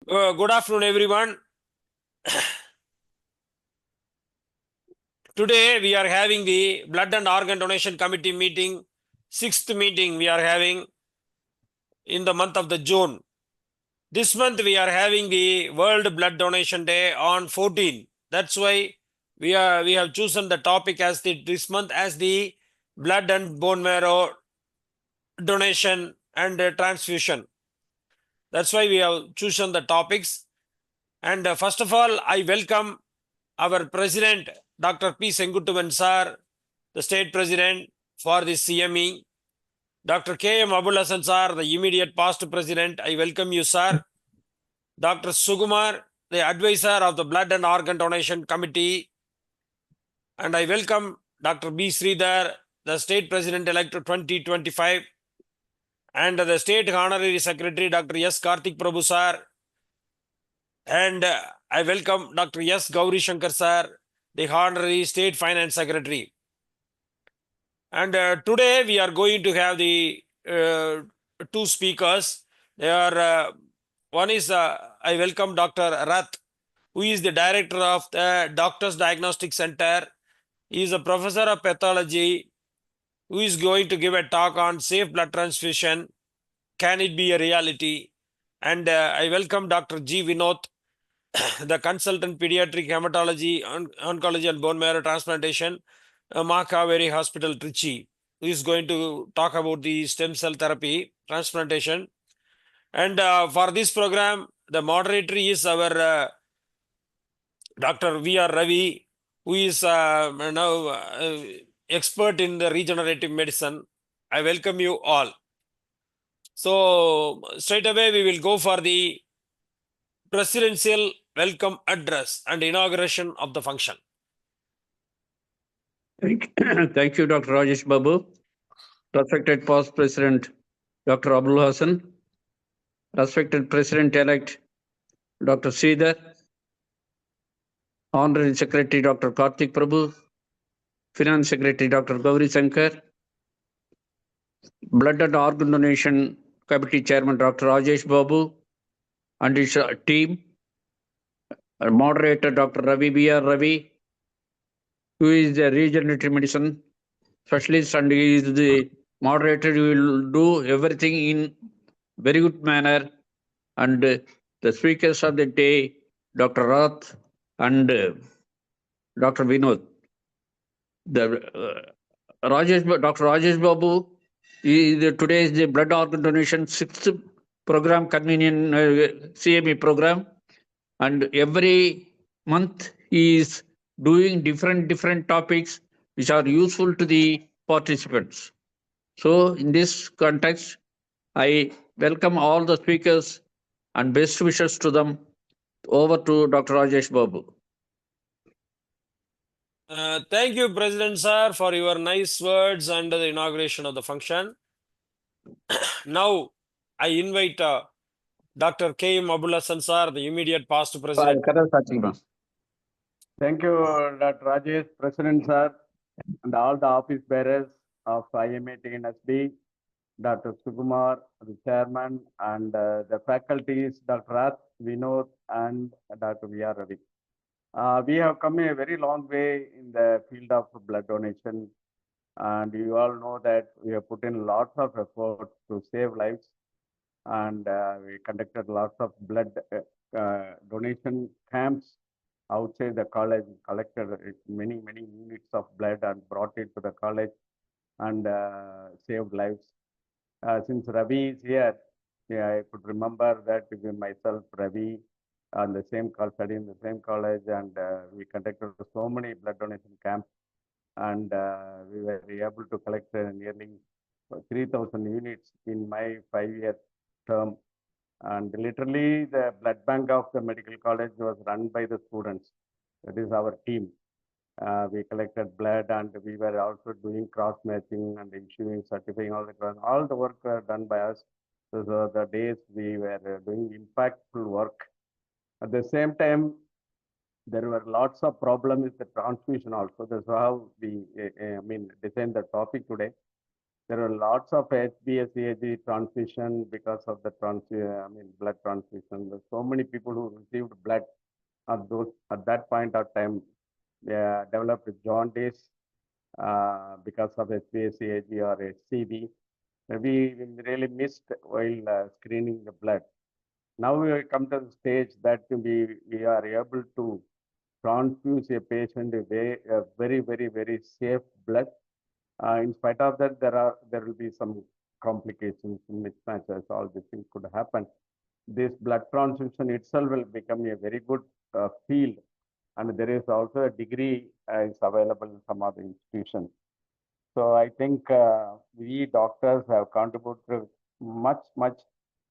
Good afternoon, everyone. Today we are having the Blood and Organ Donation Committee meeting, 6th meeting we are having in the month of the June. This month we are having the World Blood Donation Day on 14. That's why we have chosen the topic as this month as the blood and bone marrow donation and transfusion. That's why we have chosen the topics. And first of all, I welcome our President, Dr. P. Senguttuvan Sir, the State President for the CME. Dr. K. M. Abul Hassan Sir, the immediate past President, I welcome you, Sir. Dr. Sugumar, the Advisor of the Blood and Organ Donation Committee. And I welcome Dr. B. Sridhar, the State President-elect 2025. And the State Honorary Secretary, Dr. S. Karthik Prabhu Sir. And I welcome Dr. S. Gauri Shankar Sir, the Honorary State Finance Secretary. And today we are going to have the two speakers. They are one is I welcome Dr. Rath, who is the director of the Doctors Diagnostic Center. He is a professor of pathology, who is going to give a talk on safe blood transfusion. Can it be a reality? And I welcome Dr. G. Vinod, the consultant pediatric hematology, oncology, and bone marrow transplantation, Mahakaveri Hospital, Trichy, who is going to talk about the stem cell therapy transplantation. And for this program, the moderator is our Dr. V.R. Ravi, who is now expert in the regenerative medicine. I welcome you all. So straight away, we will go for the presidential welcome address and inauguration of the function. Thank you, Dr. Rajesh Babu. Respected past President, Dr. Abul Hassan. Respected President-elect, Dr. Sridhar. Honorary Secretary, Dr. Karthik Prabhu. Finance Secretary, Dr. Gauri Shankar. Blood and Organ Donation Committee Chairman, Dr. Rajesh Babu, and his team. Moderator, Dr. Ravi B.R. Ravi, who is the regenerative medicine specialist, and he is the moderator. He will do everything in very good manner. And the speakers of the day, Dr. Rath and Dr. Vinod. Dr. Rajesh Babu, today is the blood organ donation 6th program convenient CME program, and every month he is doing different topics which are useful to the participants. So in this context, I welcome all the speakers and best wishes to them. Over to Dr. Rajesh Babu. Thank you, President Sir, for your nice words and the inauguration of the function. Now, I invite Dr. K. M. Abul Hassan Sir, the immediate past President. Thank you, Dr. Rajesh, President Sir, and all the office bearers of IMA TNSB, Dr. Sugumar, the Chairman, and the faculties, Dr. Rath, Vinod, and Dr. V.R. Ravi. We have come a very long way in the field of blood donation, and you all know that we have put in lots of effort to save lives, and we conducted lots of blood donation camps outside the college, collected many units of blood and brought it to the college and saved lives. Since Ravi is here, I could remember that myself, Ravi, on the same college, studying in the same college, and we conducted so many blood donation camps, and we were able to collect nearly 3,000 units in my 5-year term. And literally, the blood bank of the medical college was run by the students. That is our team. We collected blood, and we were also doing cross matching and issuing, certifying all the work were done by us. So the days we were doing impactful work. At the same time, there were lots of problems with the transfusion also. That's how we, designed the topic today. There are lots of HBsAg transfusion because of the blood transfusion. There's so many people who received blood at that point of time, they developed jaundice because of HBsAg or HCV. We really missed while screening the blood. Now we come to the stage that we are able to transfuse a patient with a very safe blood. In spite of that, there will be some complications, mismatches, all these things could happen. This blood transfusion itself will become a very good field, and there is also a degree is available in some other institutions. So I think we doctors have contributed much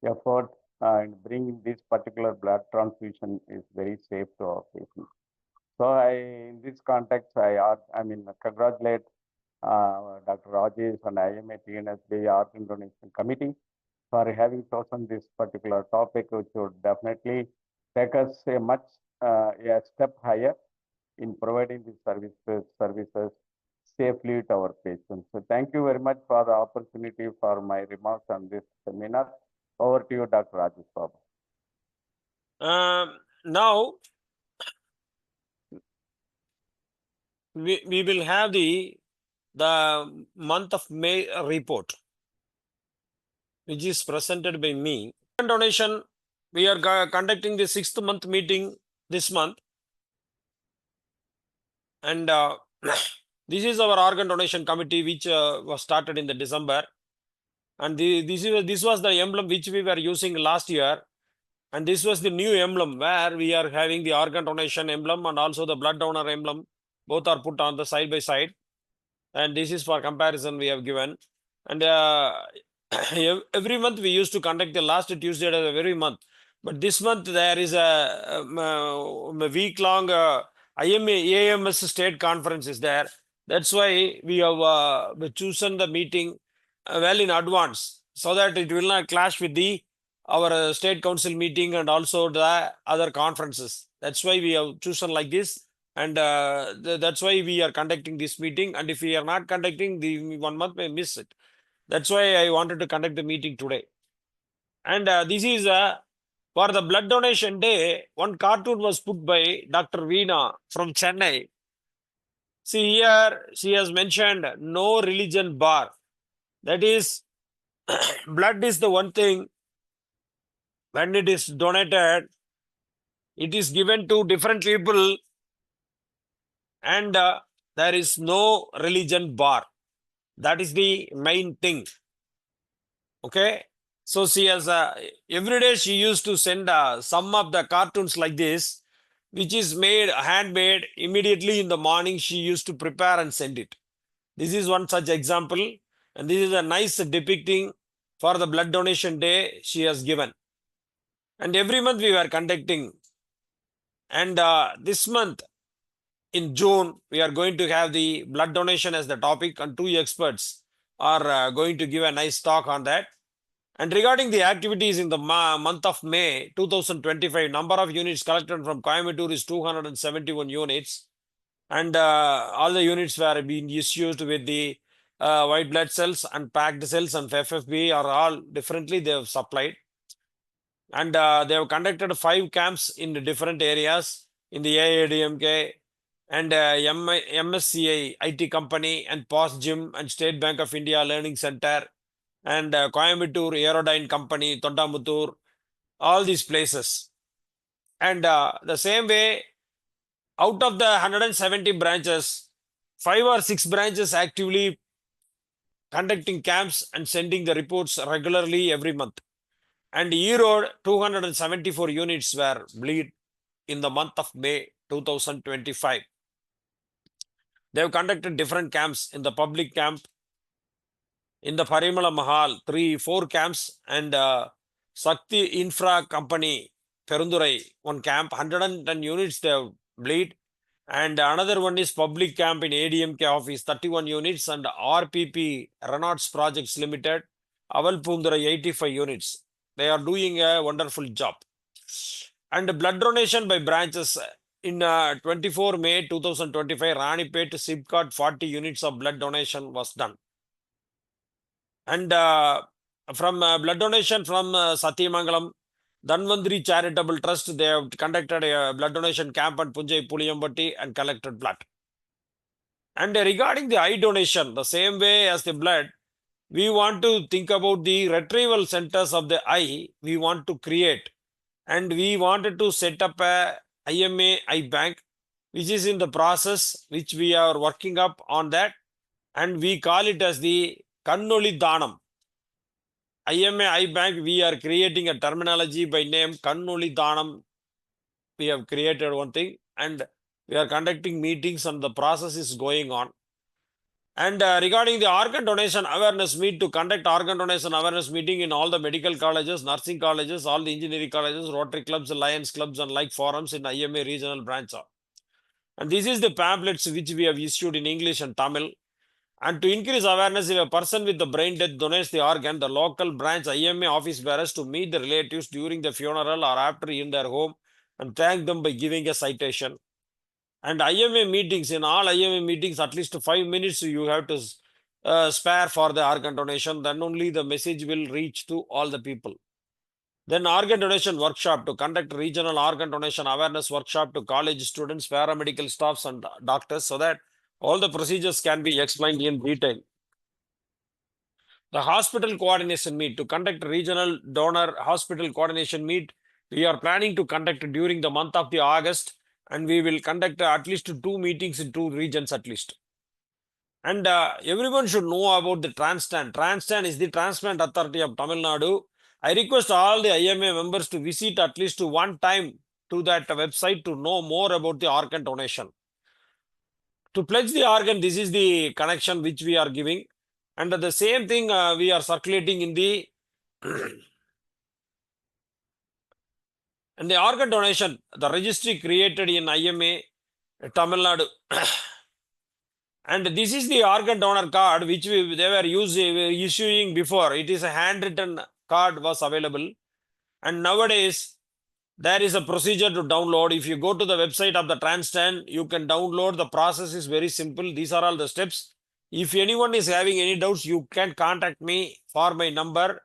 effort in bringing this particular blood transfusion is very safe to our patients. So in this context, congratulate Dr. Rajesh and IMA TNSB Organ Donation Committee for having chosen this particular topic, which would definitely take us a step higher in providing these services safely to our patients. So thank you very much for the opportunity for my remarks on this seminar. Over to you, Dr. Rajesh Babu. Now, we will have the month of May report, which is presented by me. Donation, we are conducting the 6th month meeting this month. And this is our organ donation committee, which was started in the December. And this was the emblem which we were using last year. And this was the new emblem where we are having the organ donation emblem and also the blood donor emblem. Both are put on the side by side. And this is for comparison we have given. And every month we used to conduct the last Tuesday of every month. But this month there is a week-long IMA AMS state conference is there. That's why we have chosen the meeting well in advance so that it will not clash with our state council meeting and also the other conferences. That's why we have chosen like this. And that's why we are conducting this meeting. And if we are not conducting, the 1 month may miss it. That's why I wanted to conduct the meeting today. And this is for the blood donation day, one cartoon was put by Dr.Veena from Chennai. See here, she has mentioned no religion bar. That is, blood is the one thing, when it is donated, it is given to different people and there is no religion bar. That is the main thing. Okay. So she has every day she used to send some of the cartoons like this, which is made handmade. Immediately in the morning she used to prepare and send it. This is one such example, and this is a nice depicting for the blood donation day she has given. And every month we were conducting. And this month in June we are going to have the blood donation as the topic, and 2 experts are going to give a nice talk on that. And regarding the activities in the month of May 2025, number of units collected from Coimbatore is 271 units. And all the units were being issued with the white blood cells and packed cells and FFP are all differently they have supplied. And they have conducted 5 camps in the different areas in the AIDMK and MSCI IT company and POS Gym and State Bank of India Learning Center and Coimbatore Aerodyne Company, Tondamutur, all these places. And the same way, out of the 170 branches, 5 or 6 branches actively conducting camps and sending the reports regularly every month. And Erode, 274 units were bleed in the month of May 2025. They have conducted different camps in the public camp, in the Parimala Mahal, 4 camps, and Sakti Infra Company, Perundurai, 1 camp, 110 units they have bleed. And another one is public camp in ADMK office, 31 units, and RPP Reynolds Projects Limited, Avalpundurai, 85 units. They are doing a wonderful job. And blood donation by branches in 24 May 2025, Ranipet, Sipcot, 40 units of blood donation was done. And from blood donation from Satyamangalam, Dhanvantri Charitable Trust, they have conducted a blood donation camp at Punjai Puliyambatti and collected blood. And regarding the eye donation, the same way as the blood, we want to think about the retrieval centers of the eye we want to create. And we wanted to set up a IMA Eye Bank, which is in the process, which we are working up on that. And we call it as the Kannoli Danam. IMA Eye Bank, we are creating a terminology by name Kannoli Danam. We have created one thing and we are conducting meetings and the process is going on. And regarding the organ donation awareness meet, to conduct organ donation awareness meeting in all the medical colleges, nursing colleges, all the engineering colleges, Rotary clubs, Lions clubs and like forums in IMA regional branch. And this is the pamphlets which we have issued in English and Tamil. And to increase awareness, if a person with the brain death donates the organ, the local branch IMA office bearers to meet the relatives during the funeral or after in their home and thank them by giving a citation. And IMA meetings, in all IMA meetings, at least 5 minutes you have to spare for the organ donation. Then only the message will reach to all the people. Then organ donation workshop, to conduct regional organ donation awareness workshop to college students, paramedical staffs and doctors, so that all the procedures can be explained in detail. The hospital coordination meet, to conduct regional donor hospital coordination meet, we are planning to conduct during the month of the August, and we will conduct at least 2 meetings in 2 regions at least. And everyone should know about the Transtan. Transtan is the Transplant Authority of Tamil Nadu. I request all the IMA members to visit at least one time to that website to know more about the organ donation. To pledge the organ, this is the connection which we are giving. And the same thing we are circulating in the and the organ donation, the registry created in IMA Tamil Nadu. And this is the organ donor card which they were issuing before. It is a handwritten card was available. And nowadays, there is a procedure to download. If you go to the website of the Transtan, you can download. The process is very simple. These are all the steps. If anyone is having any doubts, you can contact me for my number.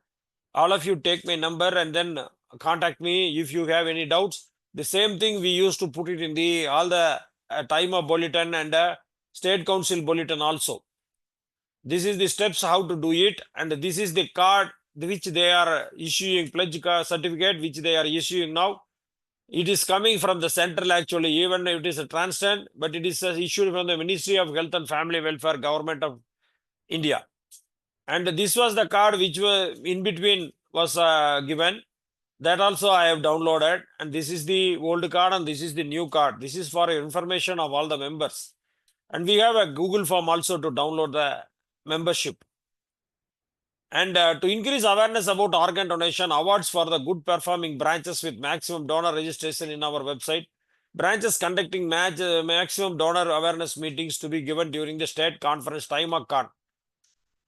All of you take my number and then contact me if you have any doubts. The same thing we used to put it in the all the time of bulletin and State Council bulletin also. This is the steps how to do it, and this is the card which they are issuing, pledge certificate which they are issuing now. It is coming from the central actually, even if it is a Transtan, but it is issued from the Ministry of Health and Family Welfare, Government of India. And this was the card which was in between was given. That also I have downloaded, and this is the old card and this is the new card. This is for information of all the members. And we have a Google form also to download the membership. And to increase awareness about organ donation, awards for the good performing branches with maximum donor registration in our website. Branches conducting maximum donor awareness meetings to be given during the state conference time of con.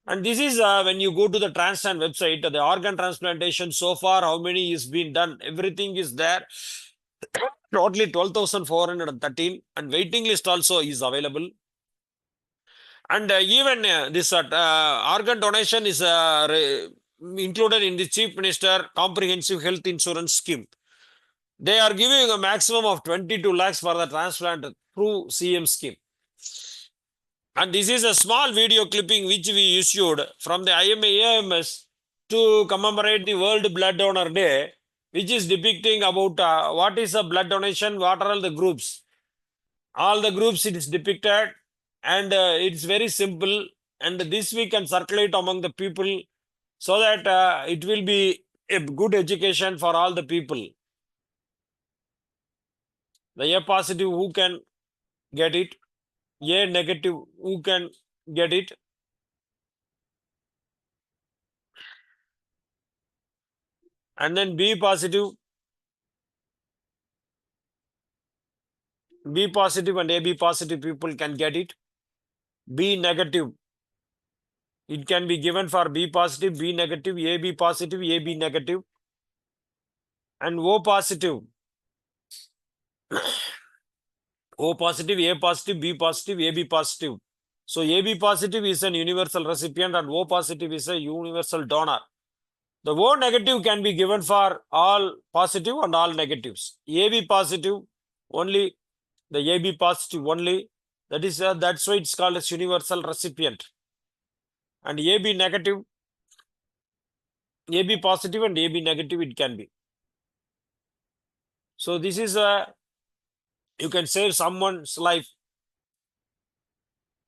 And this is when you go to the Transtan website, the organ transplantation so far, how many is been done, everything is there. Totally 12,413, and waiting list also is available. And even this organ donation is included in the Chief Minister Comprehensive Health Insurance Scheme. They are giving a maximum of 22 lakhs for the transplant through CM scheme. And this is a small video clipping which we issued from the IMA AMS to commemorate the World Blood Donor Day, which is depicting about what is a blood donation, what are all the groups. All the groups it is depicted, and it's very simple, and this we can circulate among the people so that it will be a good education for all the people. The A positive who can get it, A negative who can get it, and then B positive and AB positive people can get it. B negative, it can be given for B positive, B negative, AB positive, AB negative, and O positive. O positive, A positive, B positive, AB positive. So AB positive is an universal recipient and O positive is a universal donor. The O negative can be given for all positive and all negatives. AB positive only, the AB positive only. That is that's why it's called as universal recipient. And AB negative, AB positive and AB negative it can be. So this is you can save someone's life.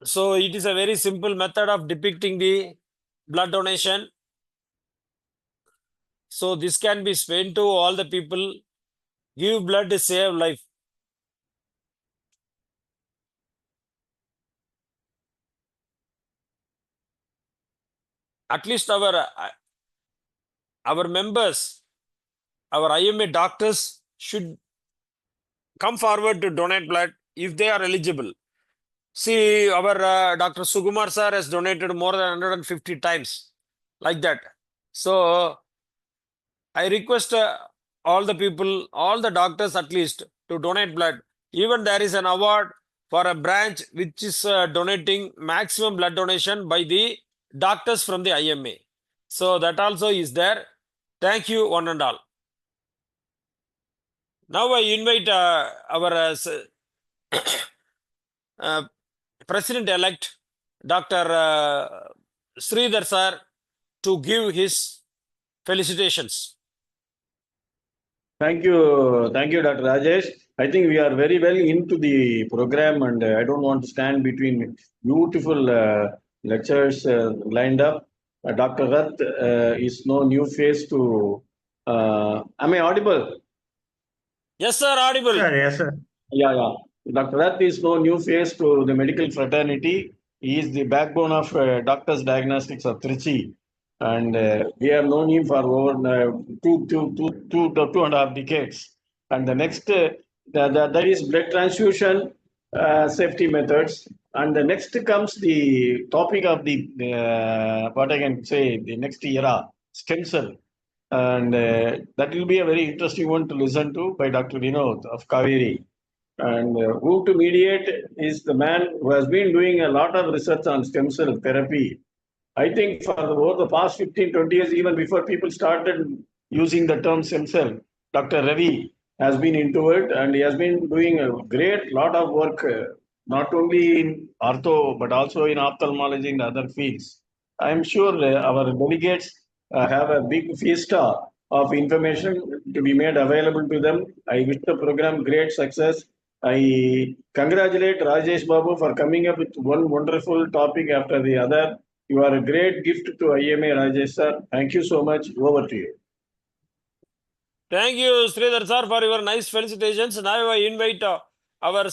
So it is a very simple method of depicting the blood donation. So this can be explained to all the people. Give blood, save life. At least our members, our IMA doctors should come forward to donate blood if they are eligible. See, our Dr. Sukumar sir has donated more than 150 times, like that. So I request all the people, all the doctors at least, to donate blood. Even there is an award for a branch which is donating maximum blood donation by the doctors from the IMA. So that also is there. Thank you, one and all. Now I invite our President-elect, Dr. Sridhar sir, to give his felicitations. Thank you, Dr. Rajesh. I think we are very well into the program, and I don't want to stand between beautiful lectures lined up. Dr. Rath is no new face to. Am I audible? Yes, sir, audible. Yes, sir. Yeah. Dr. Rath is no new face to the medical fraternity. He is the backbone of Doctors Diagnostics of Trichy. And we have known him for over two and a half decades. And the next, that is blood transfusion safety methods. And the next comes the topic of the, what I can say, the next era, stem cell. And that will be a very interesting one to listen to by Dr. Vinod of Kaveri. And who to mediate is the man who has been doing a lot of research on stem cell therapy. I think for over the past 15, 20 years, even before people started using the term stem cell, Dr. Ravi has been into it, and he has been doing a great lot of work, not only in ortho, but also in ophthalmology and other fields. I'm sure our delegates have a big fiesta of information to be made available to them. I wish the program great success. I congratulate Rajesh Babu for coming up with one wonderful topic after the other. You are a great gift to IMA, Rajesh sir. Thank you so much. Over to you. Thank you, Sridhar sir, for your nice felicitations. Now I invite our Dr.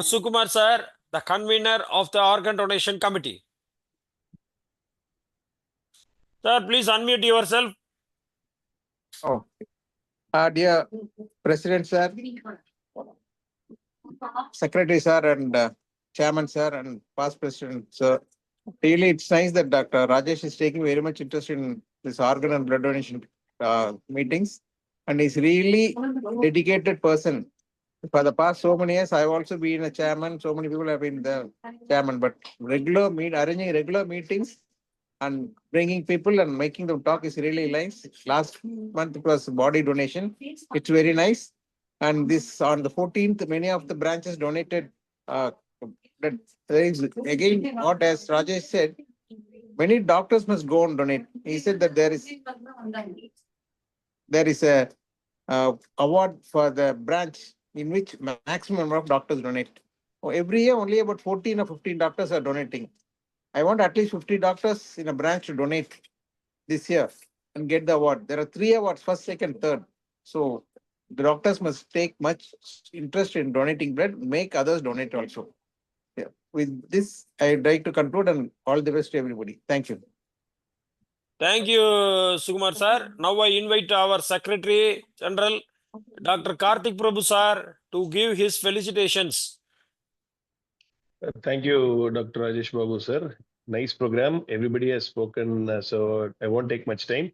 Sukumar sir, the convener of the organ donation committee. Sir, please unmute yourself. Oh. Dear President sir, Secretary sir, and Chairman sir, and past President sir, really it's nice that Dr. Rajesh is taking very much interest in this organ and blood donation meetings, and he's really dedicated person. For the past so many years, I've also been a chairman. So many people have been the chairman, but arranging regular meetings and bringing people and making them talk is really nice. Last month it was body donation. It's very nice. And this on the 14th, many of the branches donated. There is again, what as Rajesh said, many doctors must go and donate. He said that there is a award for the branch in which maximum number of doctors donate. Every year, only about 14 or 15 doctors are donating. I want at least 50 doctors in a branch to donate this year and get the award. There are 3 awards, first, second, third. So the doctors must take much interest in donating blood, make others donate also. Yeah. With this, I'd like to conclude and all the best to everybody. Thank you. Thank you, Sukumar sir. Now I invite our Secretary General, Dr. Karthik Prabhu sir, to give his felicitations. Thank you, Dr. Rajesh Babu sir. Nice program. Everybody has spoken, so I won't take much time.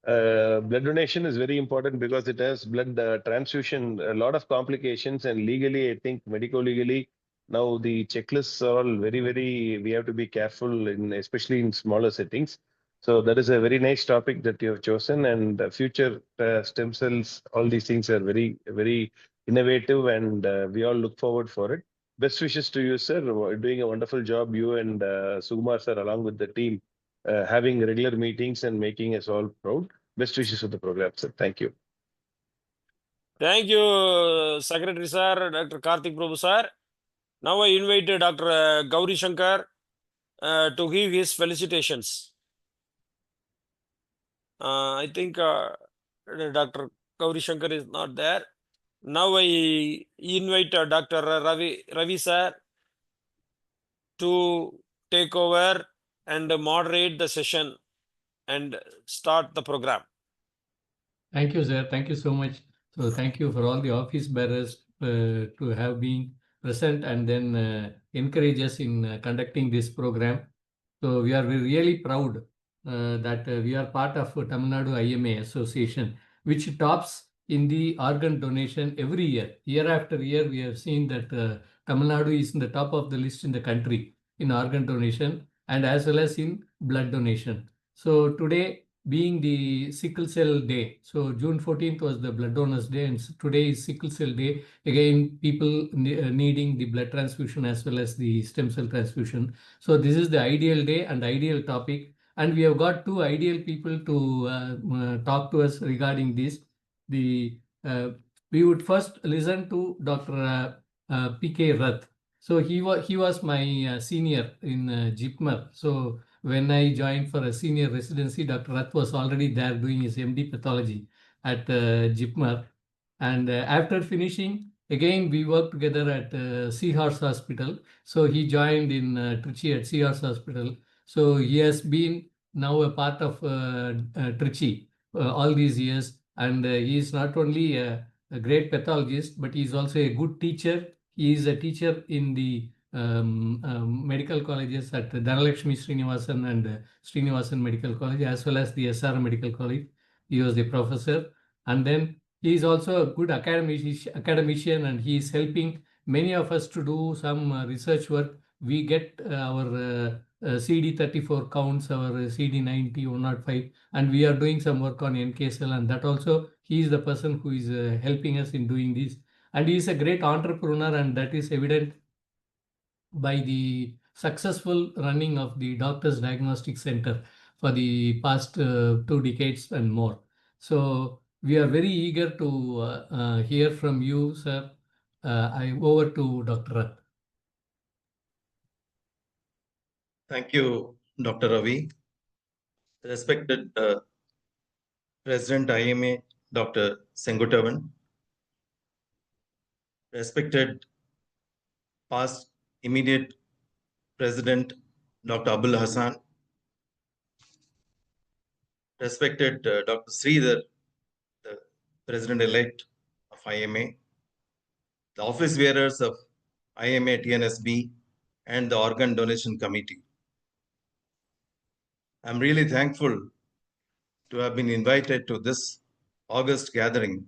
blood donation is very important because it has blood transfusion, a lot of complications, and legally, I think medico-legally, now the checklists are all very, we have to be careful in, especially in smaller settings. So that is a very nice topic that you have chosen, and future stem cells, all these things are very innovative, and we all look forward for it. Best wishes to you, sir. Doing a wonderful job, you and Sukumar sir, along with the team, having regular meetings and making us all proud. Best wishes for the program, sir. Thank you. Thank you, Secretary Sir, Dr. Karthik Prabhu Sir. Now I invite Dr. Gauri Shankar to give his felicitations. I think Dr. Gauri Shankar is not there. Now I invite Dr. Ravi Sir to take over and moderate the session and start the program. Thank you, sir. Thank you so much. So thank you for all the office bearers to have been present and then encourage us in conducting this program. So we are really proud that we are part of Tamil Nadu IMA Association, which tops in the organ donation every year. Year after year, we have seen that Tamil Nadu is in the top of the list in the country in organ donation and as well as in blood donation. So today, being the sickle cell day, so June 14th was the blood donors day, and today is sickle cell day. Again, people needing the blood transfusion as well as the stem cell transfusion. So this is the ideal day and ideal topic, and we have got two ideal people to talk to us regarding this. We would first listen to Dr. P.K. Rath. So he was my senior in JIPMER. So when I joined for a senior residency, Dr. Rath was already there doing his MD pathology at JIPMER. And after finishing, again, we worked together at Seahorse Hospital. So he joined in Trichy at Seahorse Hospital. So he has been now a part of Trichy all these years. And he is not only a great pathologist, but he is also a good teacher. He is a teacher in the medical colleges at Dhanalakshmi Srinivasan and Srinivasan Medical College, as well as the SR Medical College. He was the professor. And then he is also a good academician, and he is helping many of us to do some research work. We get our CD34 counts, our CD90, 105, and we are doing some work on NK cell, and that also he is the person who is helping us in doing this. And he is a great entrepreneur, and that is evident by the successful running of the Doctors Diagnostic Center for the past 2 decades and more. So we are very eager to hear from you, sir. Over to Dr. Rath. Thank you, Dr. Ravi. Respected President IMA, Dr. Sengutavan. Respected past immediate President, Dr. Abul Hassan. Respected Dr. Sridhar, the President-elect of IMA. The office bearers of IMA TNSB and the Organ Donation Committee. I'm really thankful to have been invited to this August gathering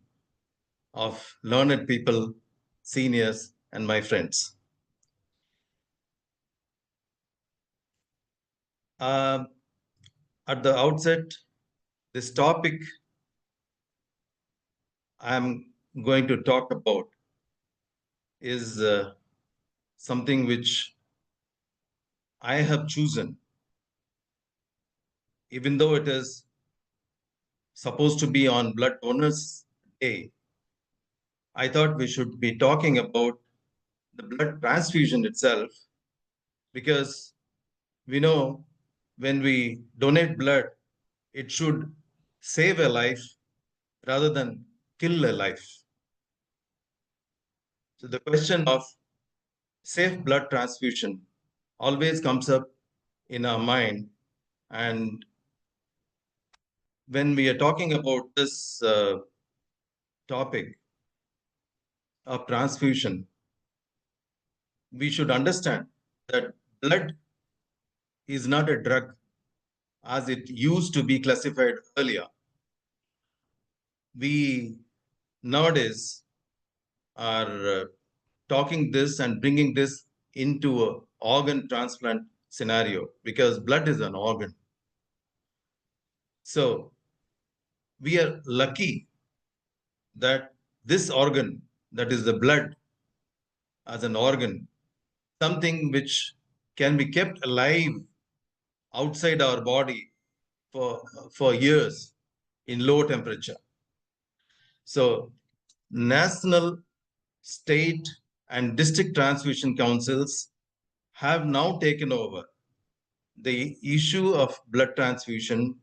of learned people, seniors, and my friends. At the outset, this topic I'm going to talk about is something which I have chosen, even though it is supposed to be on Blood Donors Day. I thought we should be talking about the blood transfusion itself, because we know when we donate blood, it should save a life rather than kill a life. So the question of safe blood transfusion always comes up in our mind. And when we are talking about this topic of transfusion, we should understand that blood is not a drug as it used to be classified earlier. we nowadays are talking this and bringing this into a organ transplant scenario because blood is an organ. So we are lucky that this organ, that is the blood as an organ, something which can be kept alive outside our body for years in low temperature. So national, state, and district transfusion councils have now taken over the issue of blood transfusion,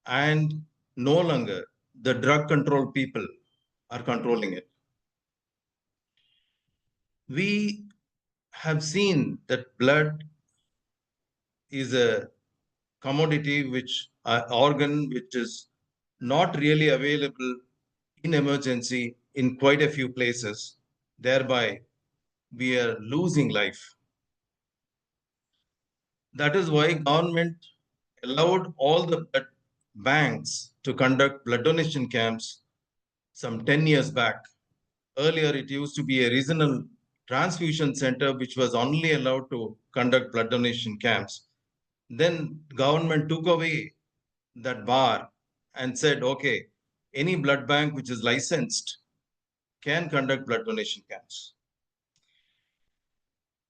and no longer the drug control people are controlling it. We have seen that blood is a commodity which organ which is not really available in emergency in quite a few places. Thereby, we are losing life. That is why government allowed all the blood banks to conduct blood donation camps some 10 years back. Earlier, it used to be a regional transfusion center which was only allowed to conduct blood donation camps. Then government took away that bar and said, okay, any blood bank which is licensed can conduct blood donation camps.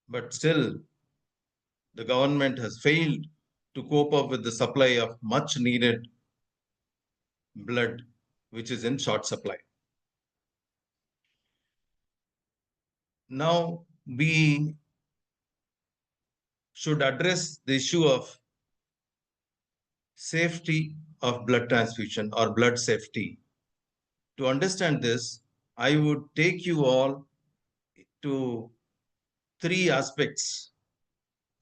But still, the government has failed to cope up with the supply of much needed blood, which is in short supply. Now, we should address the issue of safety of blood transfusion or blood safety. To understand this, I would take you all to three aspects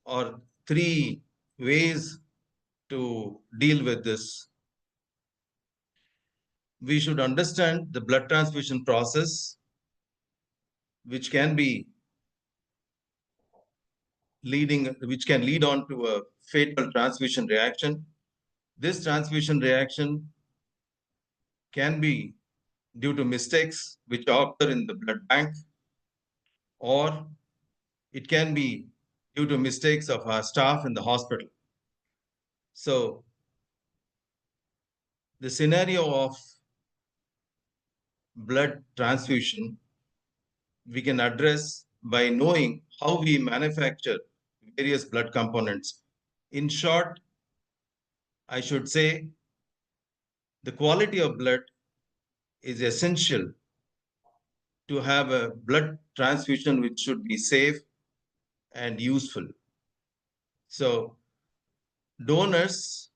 or three ways to deal with this. We should understand the blood transfusion process, which can lead on to a fatal transfusion reaction. This transfusion reaction can be due to mistakes which occur in the blood bank, or it can be due to mistakes of our staff in the hospital. So the scenario of blood transfusion we can address by knowing how we manufacture various blood components. In short, I should say the quality of blood is essential to have a blood transfusion which should be safe and useful. So donors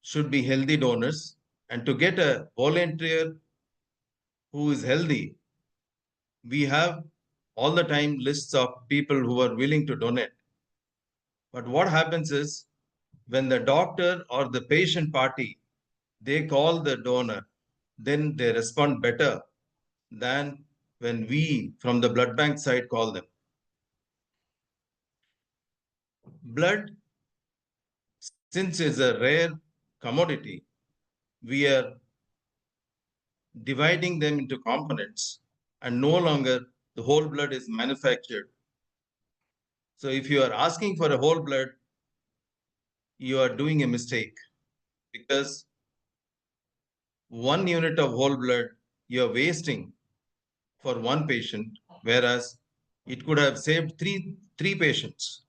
should be healthy donors, and to get a volunteer who is healthy, we have all the time lists of people who are willing to donate. But what happens is when the doctor or the patient party, they call the donor, then they respond better than when we from the blood bank side call them. Blood, since is a rare commodity, we are dividing them into components, and no longer the whole blood is manufactured. So if you are asking for a whole blood, you are doing a mistake, because 1 unit of whole blood you are wasting for one patient, whereas it could have saved three patients.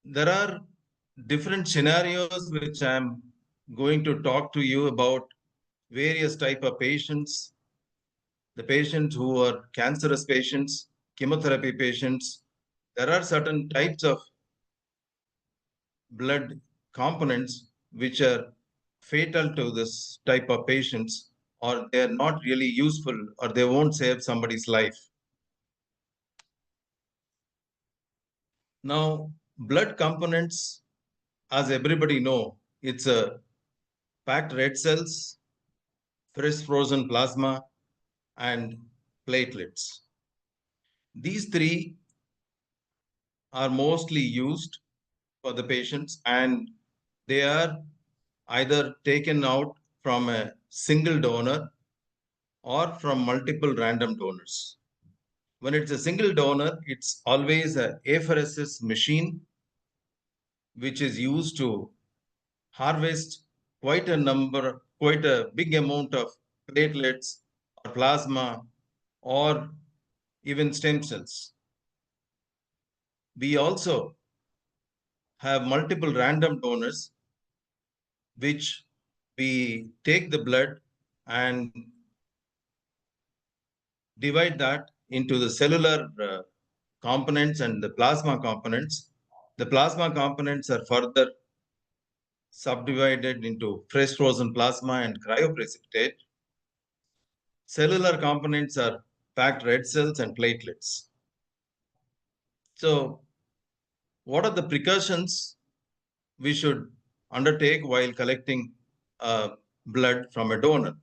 There are different scenarios which I'm going to talk to you about, various type of patients, the patients who are cancerous patients, chemotherapy patients. There are certain types of blood components which are fatal to this type of patients, or they're not really useful, or they won't save somebody's life. Now, blood components, as everybody know, it's a packed red cells, fresh frozen plasma, and platelets. These three are mostly used for the patients, and they are either taken out from a single donor or from multiple random donors. When it's a single donor, it's always a apheresis machine which is used to harvest quite a big amount of platelets or plasma or even stem cells. We also have multiple random donors, which we take the blood and divide that into the cellular components and the plasma components. The plasma components are further subdivided into fresh frozen plasma and cryoprecipitate. Cellular components are packed red cells and platelets. So, what are the precautions we should undertake while collecting blood from a donor?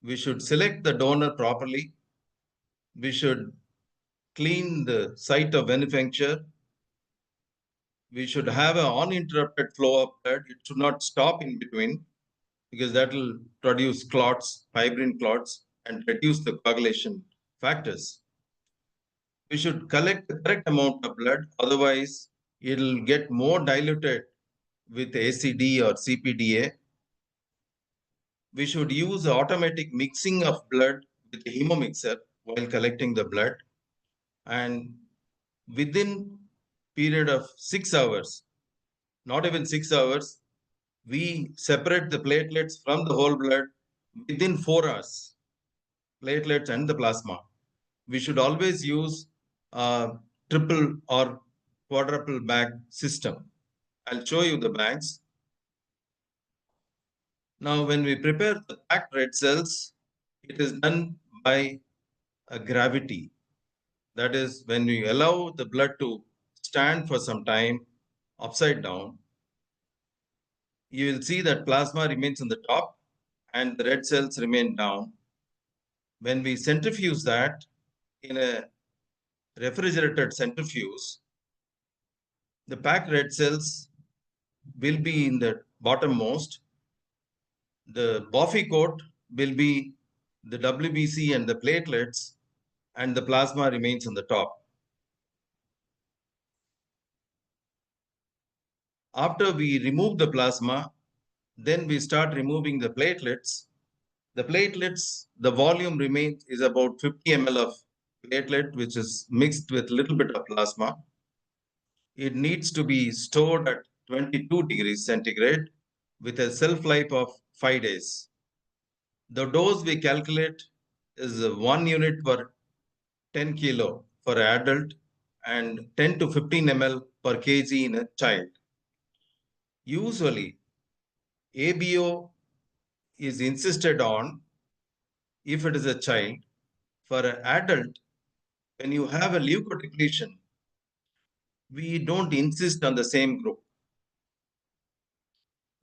We should select the donor properly. We should clean the site of manufacture. We should have an uninterrupted flow of blood. It should not stop in between because that will produce clots, fibrin clots, and reduce the coagulation factors. We should collect the correct amount of blood, otherwise it'll get more diluted with ACD or CPDA. We should use automatic mixing of blood with a hemomixer while collecting the blood. And within period of 6 hours, not even 6 hours, we separate the platelets from the whole blood within 4 hours, platelets and the plasma. We should always use a triple or quadruple bag system. I'll show you the bags. Now, when we prepare the packed red cells, it is done by a gravity. That is, when we allow the blood to stand for some time upside down, you will see that plasma remains on the top and the red cells remain down. When we centrifuge that in a refrigerated centrifuge, the packed red cells will be in the bottommost. The buffy coat will be the WBC and the platelets, and the plasma remains on the top. After we remove the plasma, then we start removing the platelets. The platelets, the volume remains is about 50 ml of platelet, which is mixed with a little bit of plasma. It needs to be stored at 22 degrees centigrade with a shelf life of 5 days. The dose we calculate is 1 unit per 10 kilo for an adult and 10 to 15 ml per kg in a child. Usually, ABO is insisted on if it is a child. For an adult, when you have a leukodepletion, we don't insist on the same group.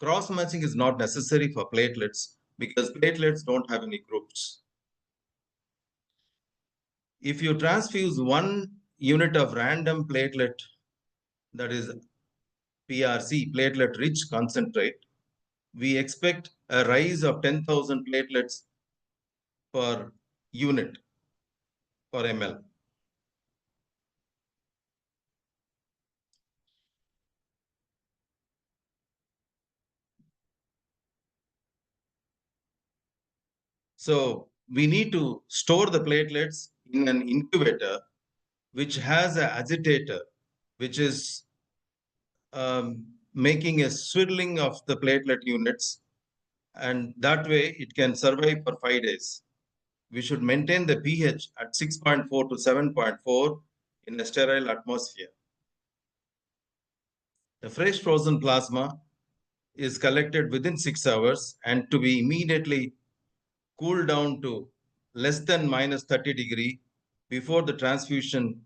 Cross-matching is not necessary for platelets because platelets don't have any groups. If you transfuse 1 unit of random platelet, that is PRC, platelet-rich concentrate, we expect a rise of 10,000 platelets per unit per ml. So we need to store the platelets in an incubator which has an agitator, which is making a swirling of the platelet units, and that way it can survive for 5 days. We should maintain the pH at 6.4 to 7.4 in a sterile atmosphere. The fresh frozen plasma is collected within 6 hours and to be immediately cooled down to less than minus 30 degree. Before the transfusion,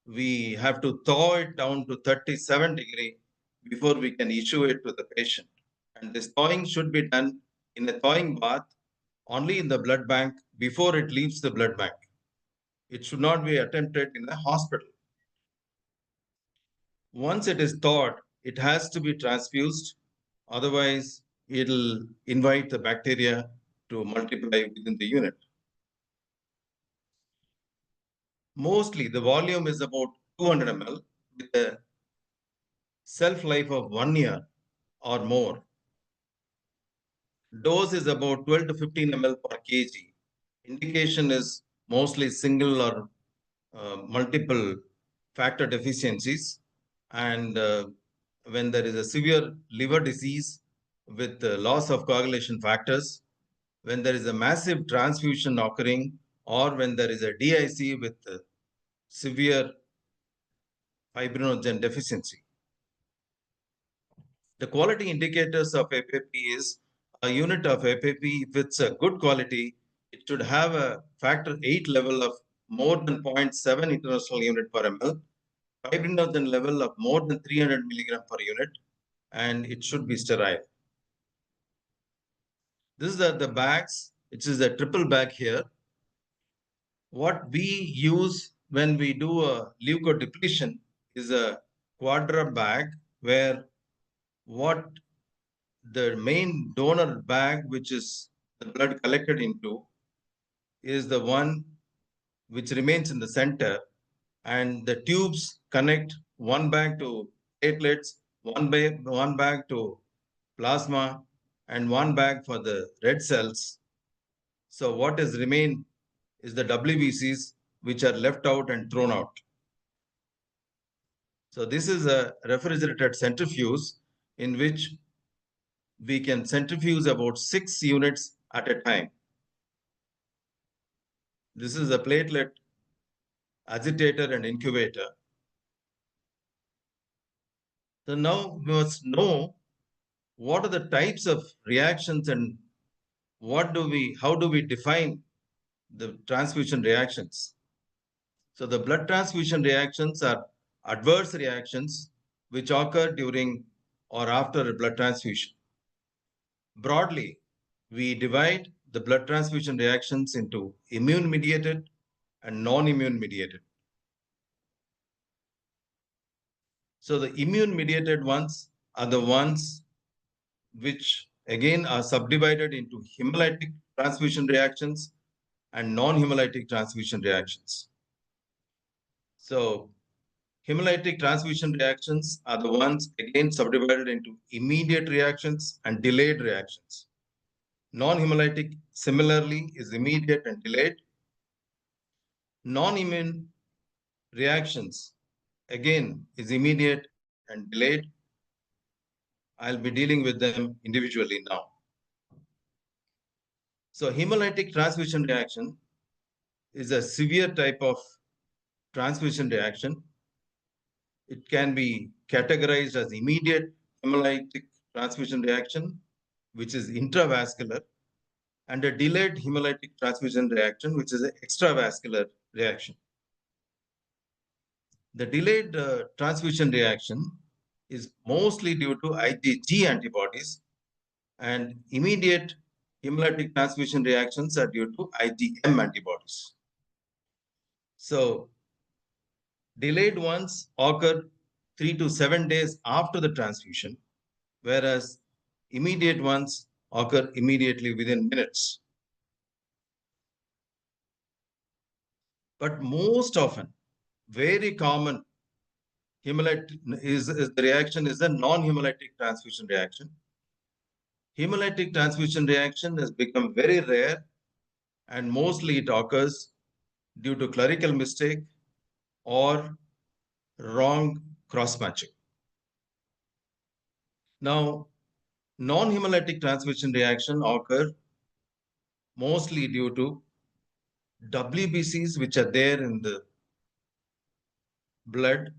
we have to thaw it down to 37 degree before we can issue it to the patient. And this thawing should be done in a thawing bath only in the blood bank before it leaves the blood bank. It should not be attempted in a hospital. Once it is thawed, it has to be transfused. Otherwise, it'll invite the bacteria to multiply within the unit. Mostly the volume is about 200 ml with a shelf life of 1 year or more. Dose is about 12 to 15 ml per kg. Indication is mostly single or multiple factor deficiencies. And when there is a severe liver disease with loss of coagulation factors, when there is a massive transfusion occurring, or when there is a DIC with severe fibrinogen deficiency. The quality indicators of FFP is a unit of FFP. If it's a good quality, it should have a factor 8 level of more than 0.7 international unit per ml, fibrinogen level of more than 300 milligram per unit, and it should be sterile. This is the bags, which is a triple bag here. What we use when we do a leukodepletion is a quadra bag, where what the main donor bag, which is the blood collected into, is the one which remains in the center, and the tubes connect one bag to platelets, one bag to plasma, and one bag for the red cells. So what is remain is the WBCs, which are left out and thrown out. So this is a refrigerated centrifuge in which we can centrifuge about 6 units at a time. This is a platelet agitator and incubator. So now we must know what are the types of reactions and how do we define the transfusion reactions. So the blood transfusion reactions are adverse reactions which occur during or after a blood transfusion. Broadly, we divide the blood transfusion reactions into immune-mediated and non-immune-mediated. So the immune-mediated ones are the ones which again are subdivided into hemolytic transfusion reactions and non-hemolytic transfusion reactions. So hemolytic transfusion reactions are the ones again subdivided into immediate reactions and delayed reactions. Non-hemolytic similarly is immediate and delayed. Non-immune reactions again is immediate and delayed. I'll be dealing with them individually now. So hemolytic transfusion reaction is a severe type of transfusion reaction. It can be categorized as immediate hemolytic transfusion reaction, which is intravascular, and a delayed hemolytic transfusion reaction, which is an extravascular reaction. The delayed transfusion reaction is mostly due to IgG antibodies, and immediate hemolytic transfusion reactions are due to IgM antibodies. So delayed ones occur 3 to 7 days after the transfusion, whereas immediate ones occur immediately within minutes. But most often, very common hemolytic the reaction is a non-hemolytic transfusion reaction. Hemolytic transfusion reaction has become very rare, and mostly it occurs due to clerical mistake or wrong cross-matching. Now, non-hemolytic transfusion reaction occur mostly due to WBCs which are there in the blood.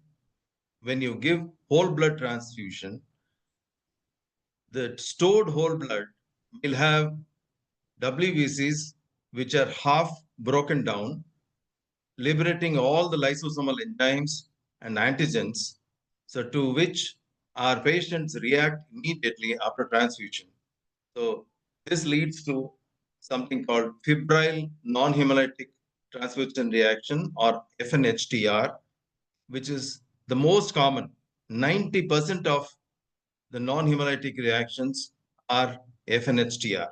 When you give whole blood transfusion, the stored whole blood will have WBCs which are half broken down, liberating all the lysosomal enzymes and antigens, so to which our patients react immediately after transfusion. So this leads to something called febrile non-hemolytic transfusion reaction, or FNHTR, which is the most common. 90% of the non-hemolytic reactions are FNHTR.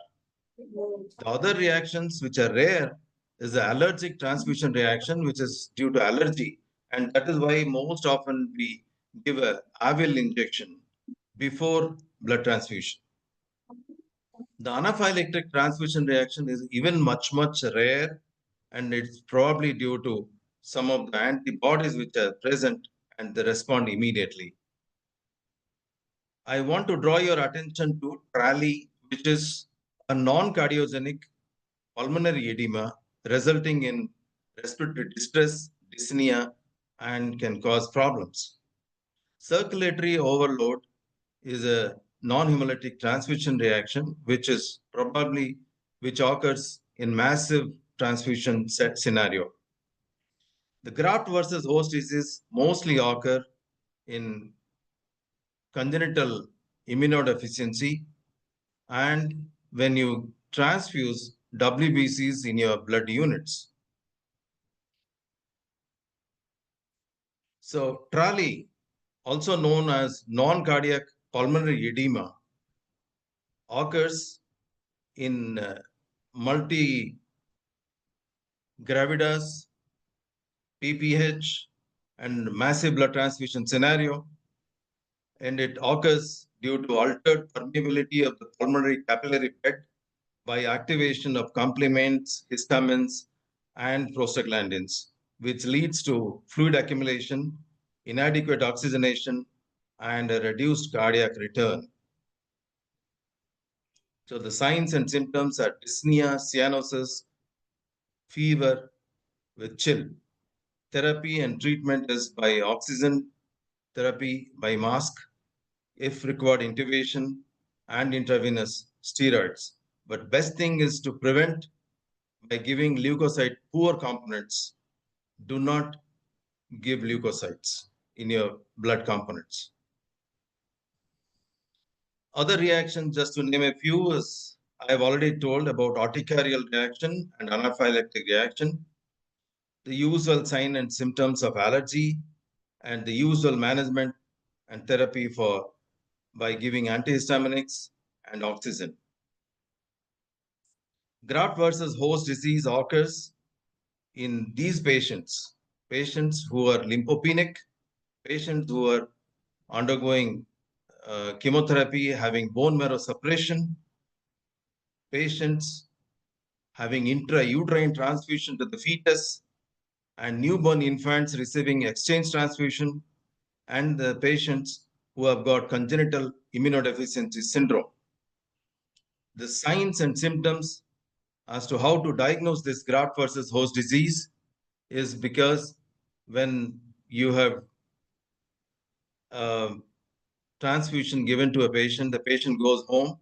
The other reactions which are rare is the allergic transfusion reaction, which is due to allergy. And that is why most often we give a Avil injection before blood transfusion. The anaphylactic transfusion reaction is even much rare, and it's probably due to some of the antibodies which are present and they respond immediately. I want to draw your attention to TRALI, which is a non-cardiogenic pulmonary edema resulting in respiratory distress, dyspnea, and can cause problems. Circulatory overload is a non-hemolytic transfusion reaction, which occurs in massive transfusion set scenario. The graft versus host disease mostly occur in congenital immunodeficiency and when you transfuse WBCs in your blood units. So TRALI, also known as non-cardiac pulmonary edema, occurs in multi-gravidas, PPH, and massive blood transfusion scenario, and it occurs due to altered permeability of the pulmonary capillary bed by activation of complements, histamines, and prostaglandins, which leads to fluid accumulation, inadequate oxygenation, and a reduced cardiac return. So the signs and symptoms are dyspnea, cyanosis, fever with chill. Therapy and treatment is by oxygen therapy by mask, if required intubation, and intravenous steroids. But best thing is to prevent by giving leukocyte poor components. Do not give leukocytes in your blood components. Other reactions, just to name a few, is I have already told about urticarial reaction and anaphylactic reaction, the usual sign and symptoms of allergy, and the usual management and therapy by giving antihistaminics and oxygen. Graft versus host disease occurs in these patients who are lymphopenic, patients who are undergoing chemotherapy, having bone marrow suppression, patients having intrauterine transfusion to the fetus, and newborn infants receiving exchange transfusion, and the patients who have got congenital immunodeficiency syndrome. The signs and symptoms as to how to diagnose this graft versus host disease is because when you have transfusion given to a patient, the patient goes home,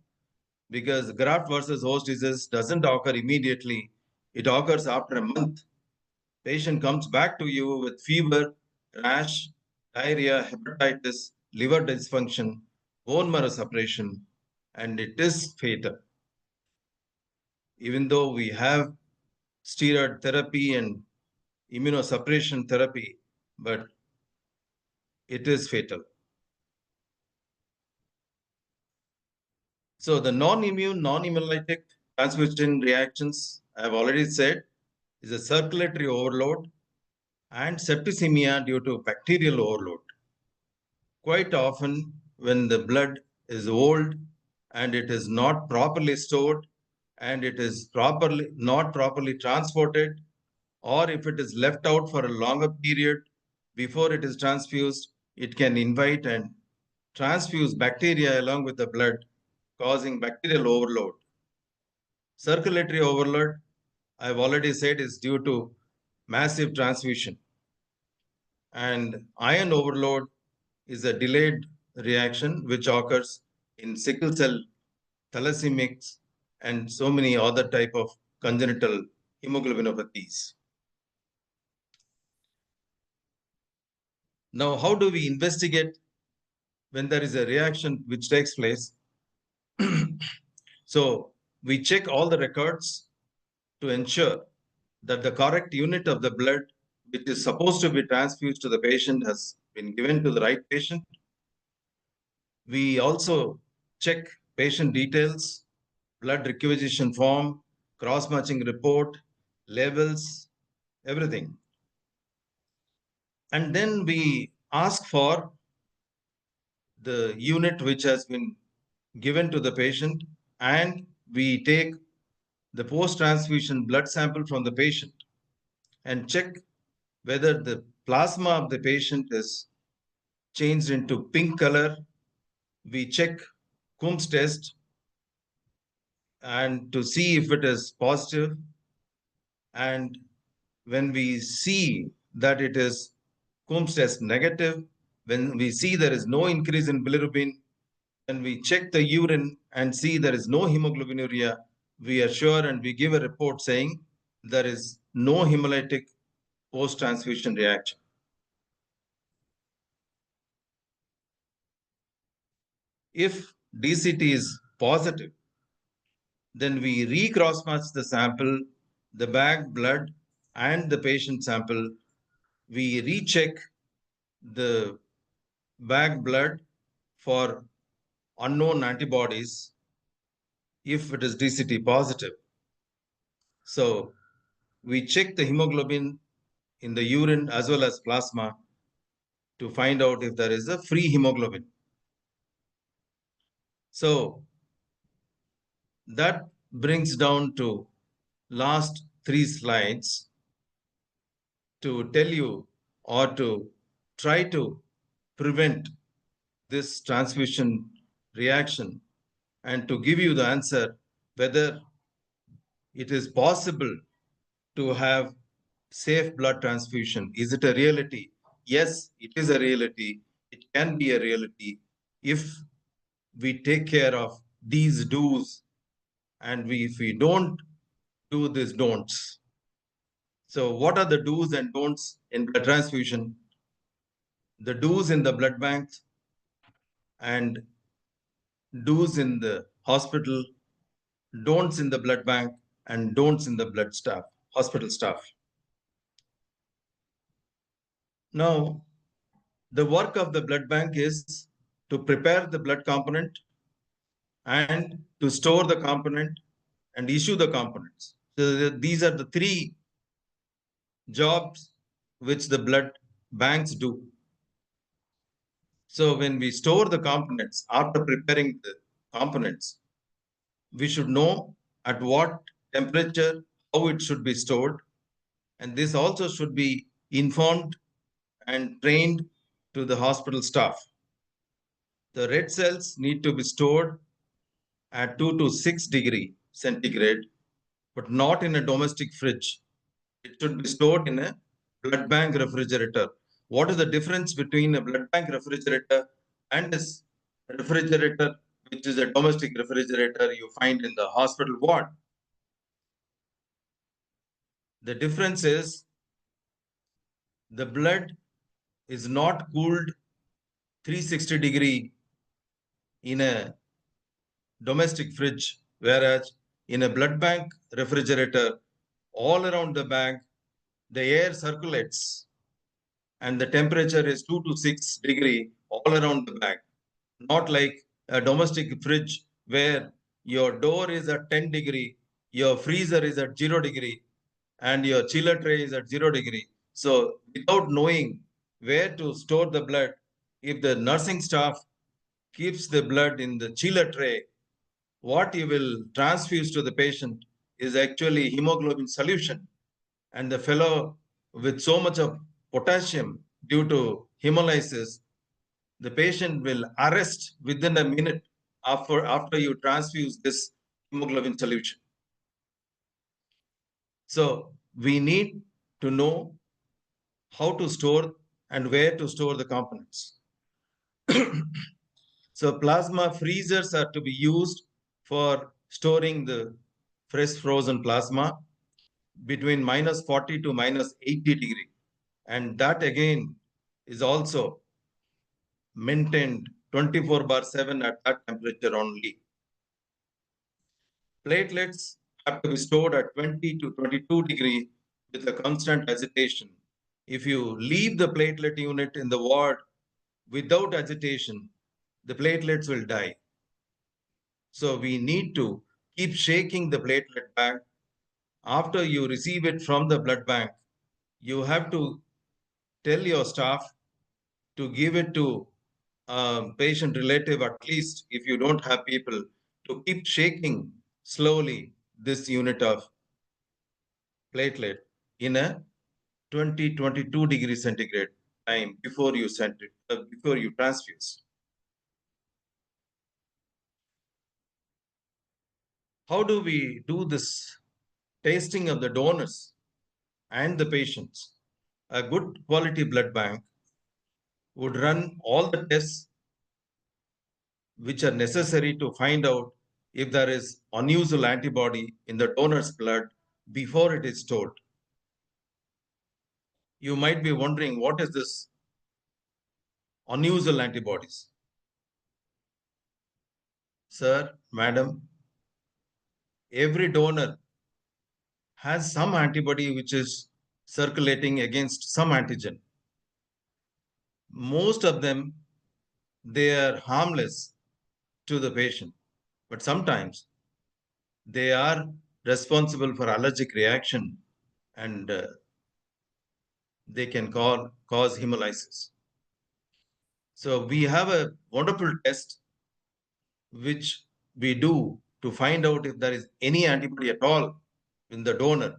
because graft versus host disease doesn't occur immediately. It occurs after a month. Patient comes back to you with fever, rash, diarrhea, hepatitis, liver dysfunction, bone marrow suppression, and it is fatal. Even though we have steroid therapy and immunosuppression therapy, but it is fatal. So the non-immune, non-hemolytic transfusion reactions, I have already said, is a circulatory overload and septicemia due to bacterial overload. Quite often, when the blood is old and it is not properly stored and it is not properly transported, or if it is left out for a longer period before it is transfused, it can invite and transfuse bacteria along with the blood, causing bacterial overload. Circulatory overload, I have already said, is due to massive transfusion. And iron overload is a delayed reaction which occurs in sickle cell, thalassemics, and so many other type of congenital hemoglobinopathies. Now, how do we investigate when there is a reaction which takes place? So we check all the records to ensure that the correct unit of the blood which is supposed to be transfused to the patient has been given to the right patient. We also check patient details, blood requisition form, cross-matching report, labels, everything. And then we ask for the unit which has been given to the patient, and we take the post-transfusion blood sample from the patient and check whether the plasma of the patient is changed into pink color. We check Coombs test and to see if it is positive. And when we see that it is Coombs test negative, when we see there is no increase in bilirubin, when we check the urine and see there is no hemoglobinuria, we are sure and we give a report saying there is no hemolytic post-transfusion reaction. If DCT is positive, then we re-cross-match the sample, the bag blood and the patient sample. We recheck the bag blood for unknown antibodies if it is DCT positive. So we check the hemoglobin in the urine as well as plasma to find out if there is a free hemoglobin. So that brings down to last 3 slides to tell you or to try to prevent this transfusion reaction and to give you the answer whether it is possible to have safe blood transfusion. Is it a reality? Yes, it is a reality. It can be a reality if we take care of these do's and if we don't do these don'ts. So what are the do's and don'ts in blood transfusion? The do's in the blood bank and do's in the hospital, don'ts in the blood bank and don'ts in the blood staff, hospital staff. Now, the work of the blood bank is to prepare the blood component and to store the component and issue the components. So these are the 3 jobs which the blood banks do. So when we store the components, after preparing the components, we should know at what temperature, how it should be stored. And this also should be informed and trained to the hospital staff. The red cells need to be stored at 2 to 6 degree centigrade, but not in a domestic fridge. It should be stored in a blood bank refrigerator. What is the difference between a blood bank refrigerator and a refrigerator, which is a domestic refrigerator you find in the hospital ward? The difference is the blood is not cooled 360 degree in a domestic fridge, whereas in a blood bank refrigerator, all around the bag, the air circulates and the temperature is 2 to 6 degree all around the bag. Not like a domestic fridge where your door is at 10 degree, your freezer is at 0 degree, and your chiller tray is at 0 degree. So without knowing where to store the blood, if the nursing staff keeps the blood in the chiller tray, what you will transfuse to the patient is actually hemoglobin solution. And the fellow with so much of potassium due to hemolysis, the patient will arrest within a minute after you transfuse this hemoglobin solution. So we need to know how to store and where to store the components. So plasma freezers are to be used for storing the fresh frozen plasma between -40 to -80 degree. And that again is also maintained 24/7 at that temperature only. Platelets have to be stored at 20 to 22 degree with a constant agitation. If you leave the platelet unit in the ward without agitation, the platelets will die. So we need to keep shaking the platelet bank. After you receive it from the blood bank, you have to tell your staff to give it to a patient relative, at least if you don't have people, to keep shaking slowly this unit of platelet in a 22 degrees centigrade time before you send it, before you transfuse. How do we do this tasting of the donors and the patients? A good quality blood bank would run all the tests which are necessary to find out if there is unusual antibody in the donor's blood before it is stored. You might be wondering, what is this unusual antibodies? Sir, madam, every donor has some antibody which is circulating against some antigen. Most of them, they are harmless to the patient, but sometimes they are responsible for allergic reaction and they can cause hemolysis. So we have a wonderful test which we do to find out if there is any antibody at all in the donor.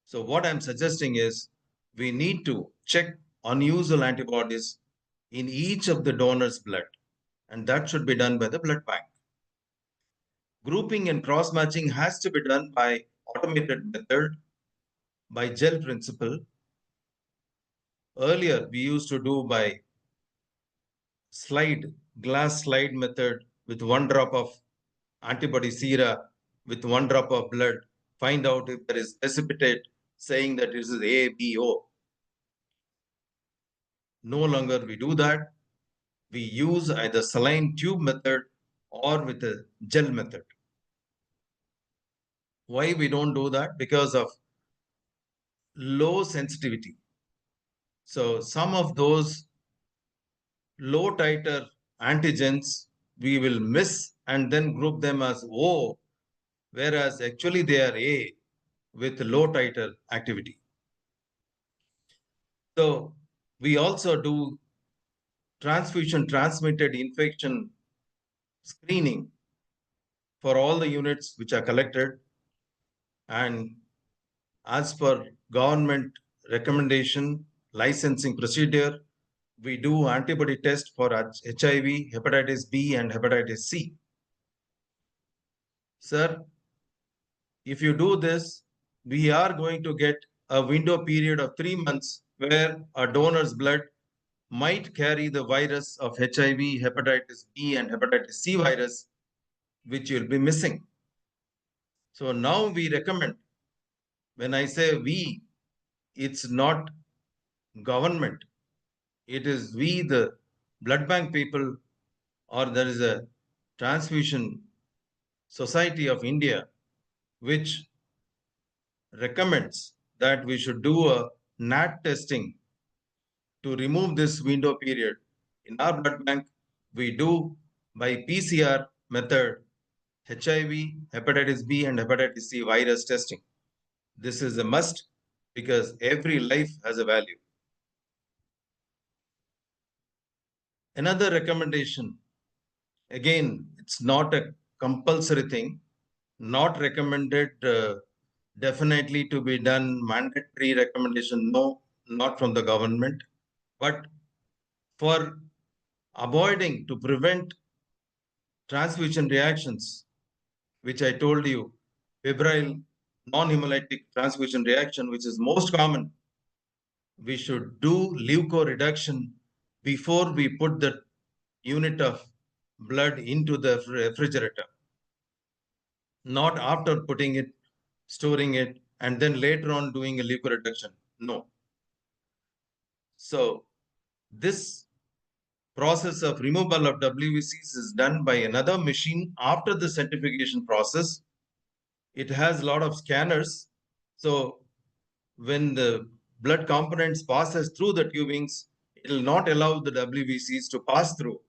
So what I'm suggesting is we need to check unusual antibodies in each of the donor's blood, and that should be done by the blood bank. Grouping and cross-matching has to be done by automated method, by gel principle. Earlier, we used to do by glass slide method with 1 drop of antibody sera with 1 drop of blood, find out if there is precipitate saying that this is A, B, O. No longer we do that. We use either saline tube method or with a gel method. Why we don't do that? Because of low sensitivity. So some of those low titer antigens we will miss and then group them as O, whereas actually they are A with low titer activity. So we also do transfusion transmitted infection screening for all the units which are collected, and as per government recommendation licensing procedure, we do antibody test for HIV, hepatitis B and hepatitis C. Sir, if you do this, we are going to get a window period of 3 months where a donor's blood might carry the virus of HIV, hepatitis B and hepatitis C virus, which you'll be missing. So now we recommend, when I say we, it's not government. It is we, the blood bank people, or there is a Transfusion Society of India, which recommends that we should do a NAT testing to remove this window period. In our blood bank, we do by PCR method HIV, hepatitis B and hepatitis C virus testing. This is a must because every life has a value. Another recommendation, again, it's not a compulsory thing, not recommended definitely to be done, mandatory recommendation, no, not from the government, but for avoiding, to prevent transfusion reactions, which I told you, febrile non-hemolytic transfusion reaction, which is most common, we should do leukoreduction before we put the unit of blood into the refrigerator, not after putting it, storing it, and then later on doing a leukoreduction. No. So this process of removal of WBCs is done by another machine after the centrifugation process. It has a lot of scanners. So when the blood components passes through the tubings, it will not allow the WBCs to pass through.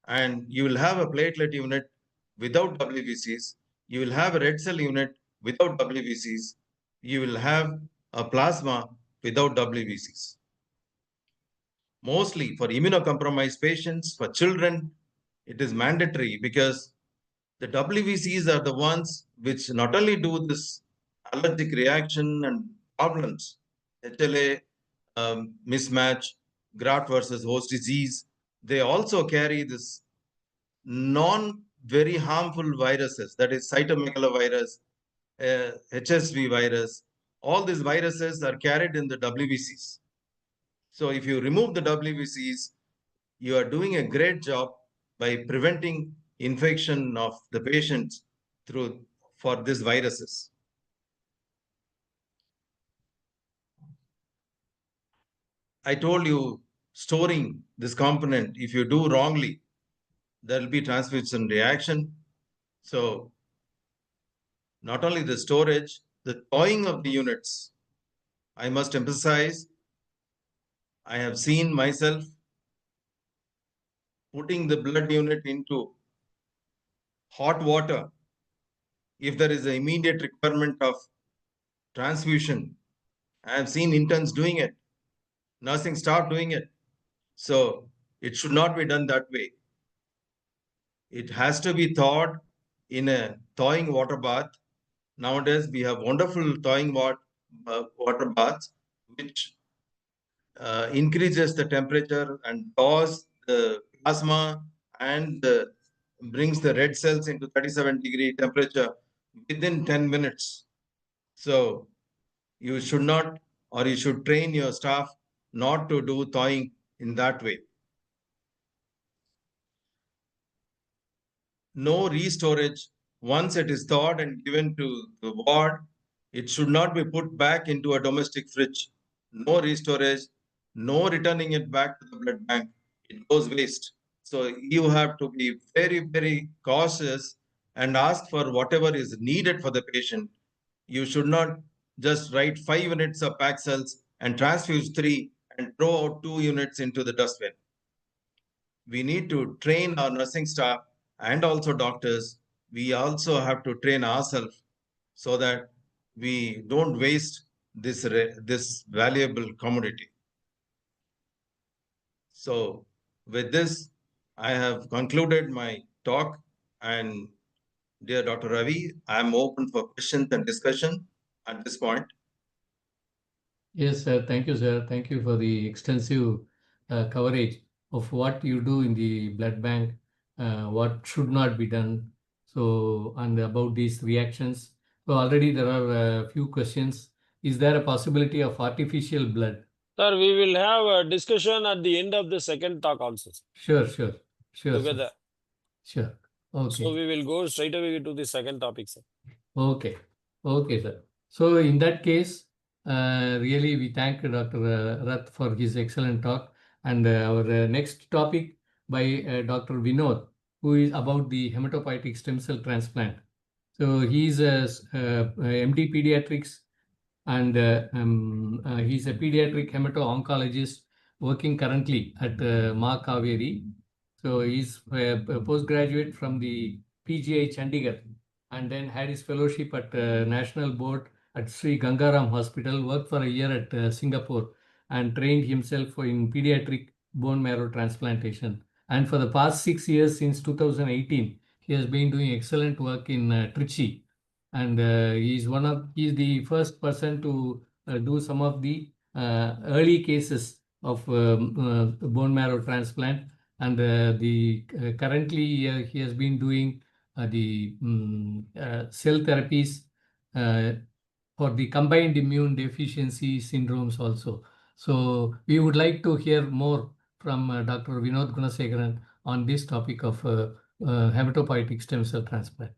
And you will have a platelet unit without WBCs. You will have a red cell unit without WBCs. You will have a plasma without WBCs. Mostly for immunocompromised patients, for children, it is mandatory because the WBCs are the ones which not only do this allergic reaction and problems, HLA mismatch, graft versus host disease, they also carry this non very harmful viruses, that is cytomegalovirus, HSV virus. All these viruses are carried in the WBCs. So if you remove the WBCs, you are doing a great job by preventing infection of the patients for these viruses. I told you storing this component, if you do wrongly, there will be transfusion reaction. So not only the storage, the thawing of the units. I must emphasize, I have seen myself putting the blood unit into hot water if there is an immediate requirement of transfusion. I have seen interns doing it, nursing staff doing it. So it should not be done that way. It has to be thawed in a thawing water bath. Nowadays, we have wonderful thawing water baths, which increases the temperature and thaws the plasma and brings the red cells into 37-degree temperature within 10 minutes. So you should not, or you should train your staff not to do thawing in that way. No restorage. Once it is thawed and given to the ward, it should not be put back into a domestic fridge. No restorage, no returning it back to the blood bank. It goes waste. So you have to be very, very cautious and ask for whatever is needed for the patient. You should not just write 5 units of packed cells and transfuse 3 and throw out 2 units into the dustbin. We need to train our nursing staff and also doctors. We also have to train ourselves so that we don't waste this valuable commodity. So with this, I have concluded my talk, and dear Dr. Ravi, I am open for questions and discussion at this point. Yes, sir. Thank you, sir. Thank you for the extensive coverage of what you do in the blood bank, what should not be done. So, and about these reactions. So already there are a few questions. Is there a possibility of artificial blood? Sir, we will have a discussion at the end of the second talk also. Sure, sure, sure, Together. sir. Sure. Okay. So we will go straight away to the second topic, sir. Okay. Okay, sir. So in that case, really we thank Dr. Rath for his excellent talk. And our next topic by Dr. Vinod, who is about the hematopoietic stem cell transplant. So he's a MD Pediatrics, and he's a pediatric hemato-oncologist working currently at Ma Kaveri. So he's a postgraduate from the PGI Chandigarh, and then had his fellowship at National Board at Sri Gangaram Hospital, worked for a year at Singapore, and trained himself in pediatric bone marrow transplantation. And for the past 6 years, since 2018, he has been doing excellent work in Trichy. And he's the first person to do some of the early cases of bone marrow transplant. And currently he has been doing the cell therapies for the combined immune deficiency syndromes also. So we would like to hear more from Dr. Vinod Gunasekharan on this topic of hematopoietic stem cell transplant.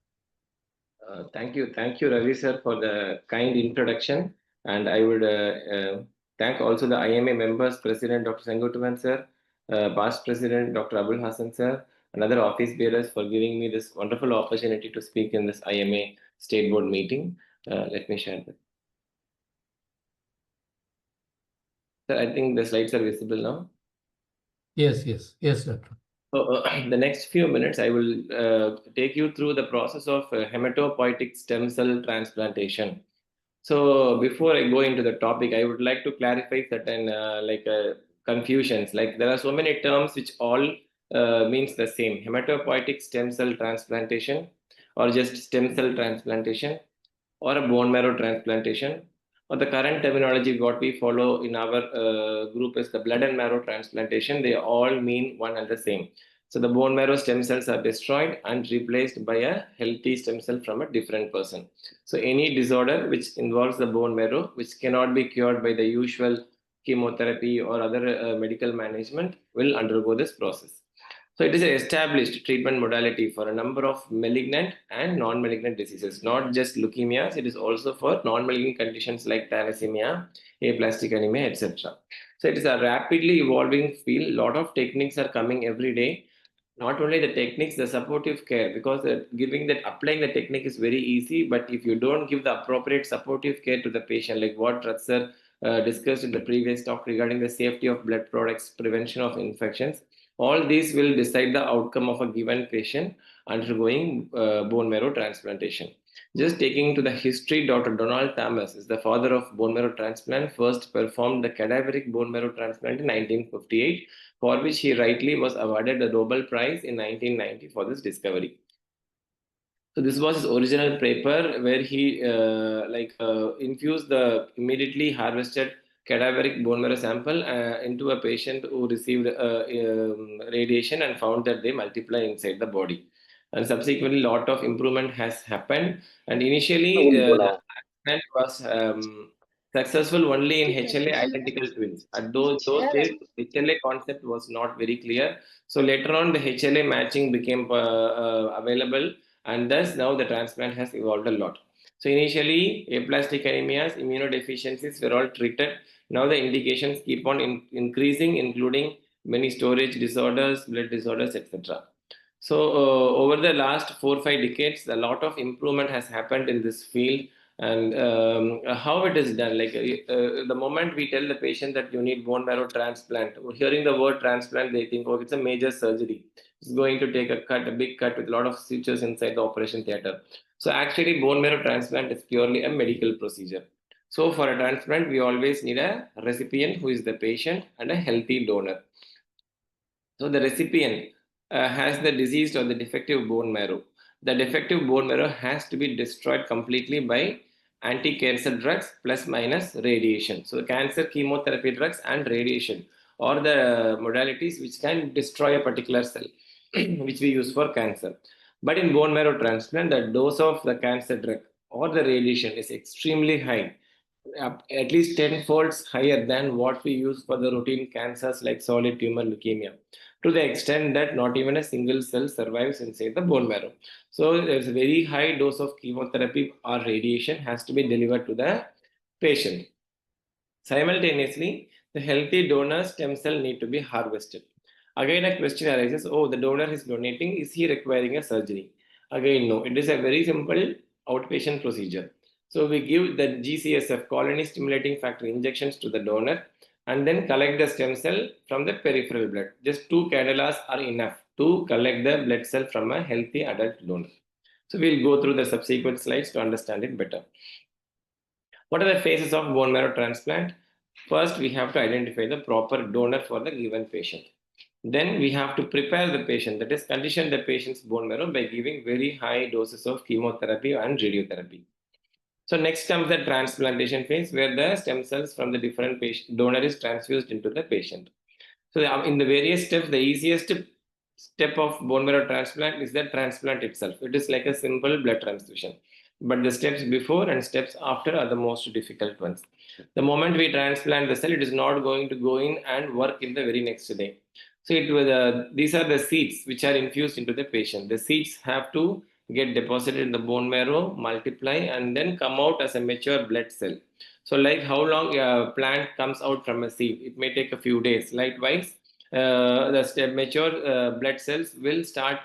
Thank you, Ravi sir, for the kind introduction. And I would thank also the IMA members, President Dr. Sengotuvan sir, past President Dr. Abul Hassan sir, and other office bearers for giving me this wonderful opportunity to speak in this IMA State Board meeting. Let me share that. Sir, I think the slides are visible now. Yes, doctor. The next few minutes, I will take you through the process of hematopoietic stem cell transplantation. So before I go into the topic, I would like to clarify certain confusions. Like there are so many terms which all means the same: hematopoietic stem cell transplantation, or just stem cell transplantation, or a bone marrow transplantation, or the current terminology what we follow in our group is the blood and marrow transplantation. They all mean one and the same. So the bone marrow stem cells are destroyed and replaced by a healthy stem cell from a different person. So any disorder which involves the bone marrow, which cannot be cured by the usual chemotherapy or other medical management, will undergo this process. So it is an established treatment modality for a number of malignant and non-malignant diseases, not just leukemias. It is also for non-malignant conditions like thalassemia, aplastic anemia, etc. So it is a rapidly evolving field. A lot of techniques are coming every day. Not only the techniques, the supportive care, because applying the technique is very easy, but if you don't give the appropriate supportive care to the patient, like what Rath sir discussed in the previous talk regarding the safety of blood products, prevention of infections, all these will decide the outcome of a given patient undergoing bone marrow transplantation. Just taking to the history, Dr. Donald Thomas is the father of bone marrow transplant, first performed the cadaveric bone marrow transplant in 1958, for which he rightly was awarded the Nobel Prize in 1990 for this discovery. So this was his original paper where he infused the immediately harvested cadaveric bone marrow sample into a patient who received radiation and found that they multiply inside the body. And subsequently, a lot of improvement has happened. And initially, the transplant was successful only in HLA identical twins. At those days, HLA concept was not very clear. So later on, the HLA matching became available, and thus now the transplant has evolved a lot. So initially, aplastic anemias, immunodeficiencies were all treated. Now the indications keep on increasing, including many storage disorders, blood disorders, etc. So over the last 4 or 5 decades, a lot of improvement has happened in this field. And how it is done, the moment we tell the patient that you need bone marrow transplant, hearing the word transplant, they think, oh, it's a major surgery. It's going to take a big cut with a lot of sutures inside the operation theater. So actually, bone marrow transplant is purely a medical procedure. So for a transplant, we always need a recipient who is the patient and a healthy donor. So the recipient has the diseased or the defective bone marrow. The defective bone marrow has to be destroyed completely by anti-cancer drugs plus minus radiation. So cancer chemotherapy drugs and radiation are the modalities which can destroy a particular cell, which we use for cancer. But in bone marrow transplant, the dose of the cancer drug or the radiation is extremely high, at least 10 folds higher than what we use for the routine cancers like solid tumor leukemia, to the extent that not even a single cell survives inside the bone marrow. So there's a very high dose of chemotherapy or radiation has to be delivered to the patient. Simultaneously, the healthy donor stem cell need to be harvested. Again, a question arises, oh, the donor is donating, is he requiring a surgery? Again, no, it is a very simple outpatient procedure. So we give the GCSF, colony stimulating factor injections to the donor, and then collect the stem cell from the peripheral blood. Just 2 cannulas are enough to collect the blood cell from a healthy adult donor. So we'll go through the subsequent slides to understand it better. What are the phases of bone marrow transplant? First, we have to identify the proper donor for the given patient. Then we have to prepare the patient, that is, condition the patient's bone marrow by giving very high doses of chemotherapy and radiotherapy. So next comes the transplantation phase, where the stem cells from the different donor is transfused into the patient. So in the various steps, the easiest step of bone marrow transplant is the transplant itself. It is like a simple blood transfusion. But the steps before and steps after are the most difficult ones. The moment we transplant the cell, it is not going to go in and work in the very next day. So these are the seeds which are infused into the patient. The seeds have to get deposited in the bone marrow, multiply, and then come out as a mature blood cell. So like how long a plant comes out from a seed, it may take a few days. Likewise, mature blood cells will start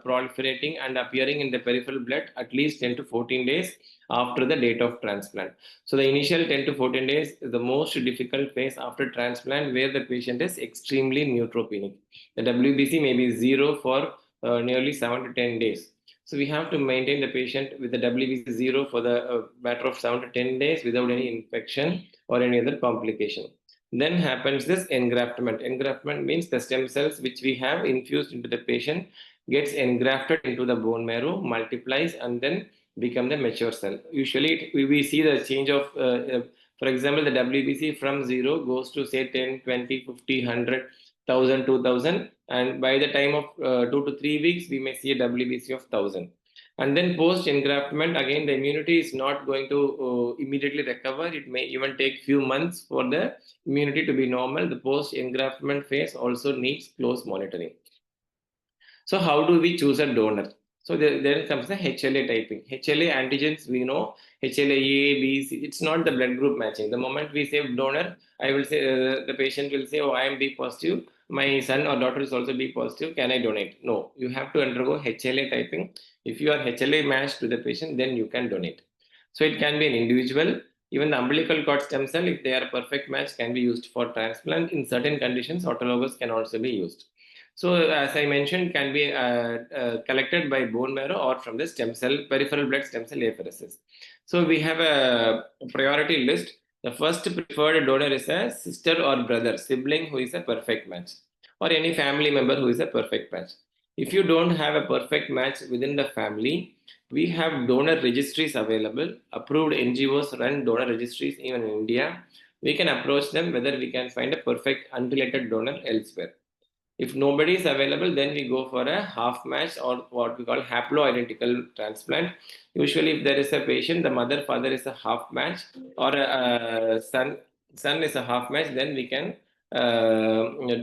proliferating and appearing in the peripheral blood at least 10 to 14 days after the date of transplant. So the initial 10 to 14 days is the most difficult phase after transplant, where the patient is extremely neutropenic. The WBC may be 0 for nearly 7 to 10 days. So we have to maintain the patient with the WBC 0 for the matter of 7 to 10 days without any infection or any other complication. Then happens this engraftment. Engraftment means the stem cells which we have infused into the patient gets engrafted into the bone marrow, multiplies, and then become the mature cell. Usually we see the change of, for example, the WBC from 0 goes to say 10, 20, 50, 100, 1000, 2000. And by the time of 2 to 3 weeks, we may see a WBC of 1000. And then post engraftment, again, the immunity is not going to immediately recover. It may even take few months for the immunity to be normal. The post engraftment phase also needs close monitoring. So how do we choose a donor? So then comes the HLA typing. HLA antigens, we know HLA-A, B, C. It's not the blood group matching. The moment we say donor, I will say the patient will say, "Oh, I am B positive. My son or daughter is also B positive. Can I donate?" No, you have to undergo HLA typing. If you are HLA matched to the patient, then you can donate. So it can be an individual. Even the umbilical cord stem cell, if they are a perfect match, can be used for transplant. In certain conditions, autologous can also be used. So as I mentioned, can be collected by bone marrow or from the stem cell, peripheral blood stem cell apheresis. So we have a priority list. The first preferred donor is a sister or brother, sibling who is a perfect match, or any family member who is a perfect match. If you don't have a perfect match within the family, we have donor registries available. Approved NGOs run donor registries even in India. We can approach them whether we can find a perfect unrelated donor elsewhere. If nobody is available, then we go for a half match or what we call haploidentical transplant. Usually, if there is a patient, the mother, father is a half match, or a son is a half match, then we can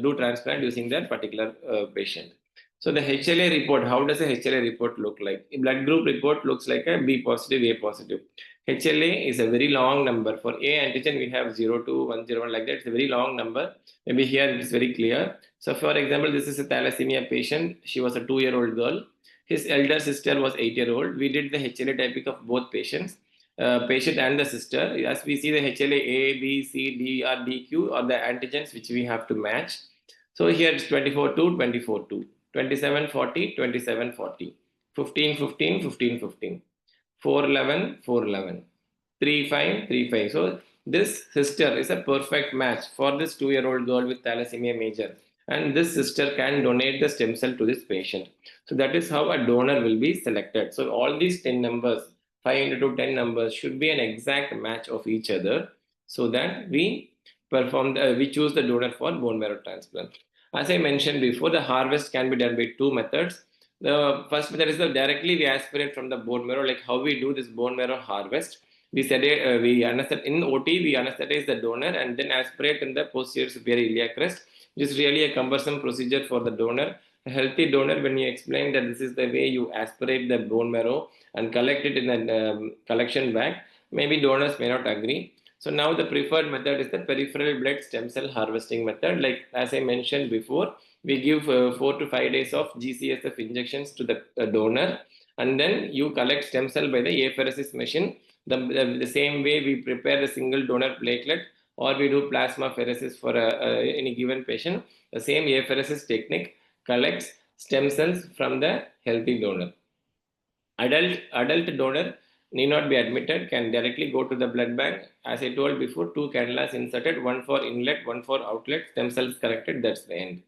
do transplant using that particular patient. So the HLA report, how does a HLA report look like? A blood group report looks like a B positive, A positive. HLA is a very long number. For A antigen, we have 02, 101 like that. It's a very long number. Maybe here it is very clear. So for example, this is a thalassemia patient. She was a 2-year-old girl. His elder sister was 8-year-old. We did the HLA typing of both patients, patient and the sister. As we see the HLA A, B, C, D, or DQ are the antigens which we have to match. So here it's 24-2, 24-2, 27-40, 27-40, 15-15, 15-15, 4-11, 4-11, 3-5, 3-5. So this sister is a perfect match for this 2-year-old girl with thalassemia major. And this sister can donate the stem cell to this patient. So that is how a donor will be selected. So all these 10 numbers, 5 into 10 numbers should be an exact match of each other so that we choose the donor for bone marrow transplant. As I mentioned before, the harvest can be done by 2 methods. The first method is that directly we aspirate from the bone marrow, like how we do this bone marrow harvest. We anesthetize in OT, we anesthetize the donor and then aspirate in the posterior superior iliac crest. It is really a cumbersome procedure for the donor. A healthy donor, when you explain that this is the way you aspirate the bone marrow and collect it in a collection bag, maybe donors may not agree. So now the preferred method is the peripheral blood stem cell harvesting method. Like as I mentioned before, we give 4 to 5 days of GCSF injections to the donor, and then you collect stem cell by the apheresis machine. The same way we prepare a single donor platelet, or we do plasma pheresis for any given patient, the same apheresis technique collects stem cells from the healthy donor. Adult donor need not be admitted, can directly go to the blood bank. As I told before, 2 cannulas inserted, one for inlet, one for outlet, stem cells collected, that's the end.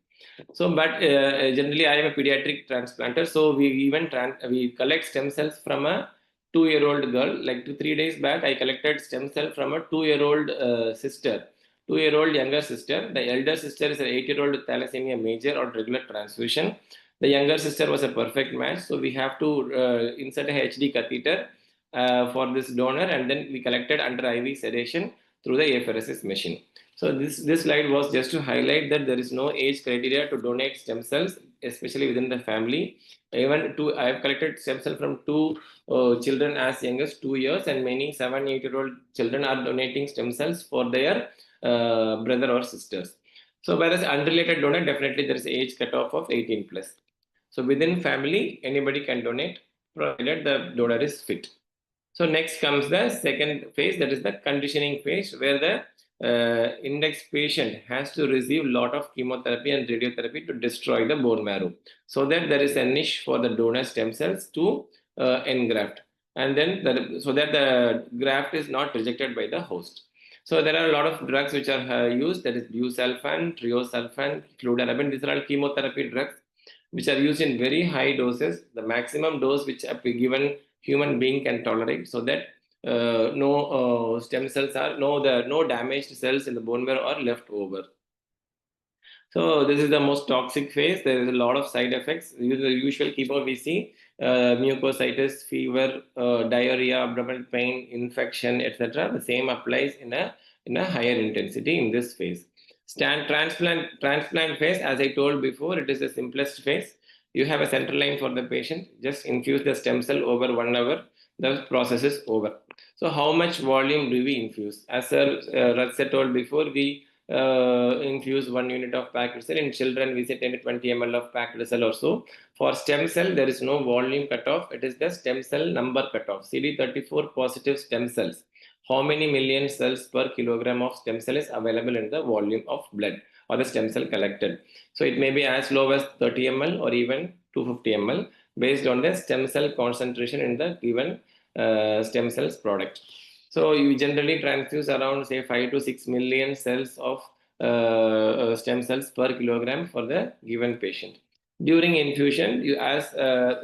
So, but generally I am a pediatric transplanter, so we collect stem cells from a 2-year-old girl. Like 2-3 days back, I collected stem cell from a 2-year-old sister, 2-year-old younger sister. The elder sister is an 8-year-old with thalassemia major on regular transfusion. The younger sister was a perfect match, so we have to insert a HD catheter for this donor, and then we collected under IV sedation through the apheresis machine. So this slide was just to highlight that there is no age criteria to donate stem cells, especially within the family. Even I have collected stem cell from 2 children as young as 2 years, and many 7-8-year-old children are donating stem cells for their brother or sisters. So whereas unrelated donor, definitely there is age cutoff of 18 plus. So within family, anybody can donate provided the donor is fit. So next comes the second phase, that is the conditioning phase, where the index patient has to receive a lot of chemotherapy and radiotherapy to destroy the bone marrow, so that there is a niche for the donor stem cells to engraft, and then so that the graft is not rejected by the host. So there are a lot of drugs which are used, that is busulfan, triosulfan, fludarabine. These are all chemotherapy drugs which are used in very high doses, the maximum dose which a given human being can tolerate, so that no stem cells are no damaged cells in the bone marrow are left over. So this is the most toxic phase. There is a lot of side effects. The usual chemo we see, mucositis, fever, diarrhea, abdominal pain, infection, etc. The same applies in a higher intensity in this phase. Transplant phase, as I told before, it is the simplest phase. You have a central line for the patient. Just infuse the stem cell over 1 hour. The process is over. So how much volume do we infuse? As Rath told before, we infuse 1 unit of packed cell. In children, we say 10 to 20 ml of packed cell or so. For stem cell, there is no volume cutoff. It is the stem cell number cutoff. CD34 positive stem cells. How many million cells per kilogram of stem cell is available in the volume of blood or the stem cell collected? So it may be as low as 30 ml or even 250 ml based on the stem cell concentration in the given stem cells product. So you generally transfuse around say 5 to 6 million cells of stem cells per kilogram for the given patient. During infusion, you as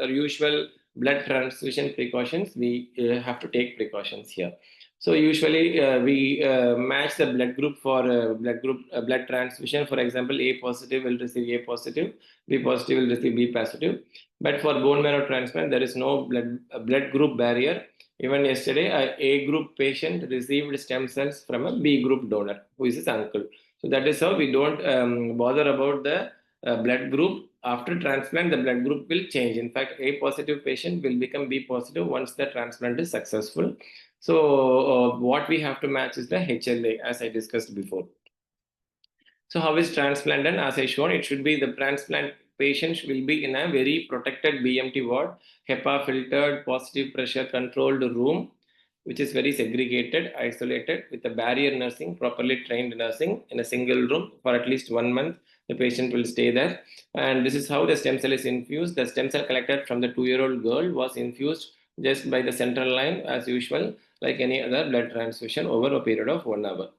usual blood transfusion precautions, we have to take precautions here. So usually we match the blood group for blood transfusion. For example, A positive will receive A positive, B positive will receive B positive. But for bone marrow transplant, there is no blood group barrier. Even yesterday, A group patient received stem cells from a B group donor, who is his uncle. So that is how we don't bother about the blood group. After transplant, the blood group will change. In fact, A positive patient will become B positive once the transplant is successful. So what we have to match is the HLA, as I discussed before. So how is transplant done? As I shown, it should be the transplant patients will be in a very protected BMT ward, HEPA filtered, positive pressure controlled room, which is very segregated, isolated, with a barrier nursing, properly trained nursing in a single room for at least 1 month. The patient will stay there. And this is how the stem cell is infused. The stem cell collected from the 2-year-old girl was infused just by the central line as usual, like any other blood transfusion over a period of 1 hour.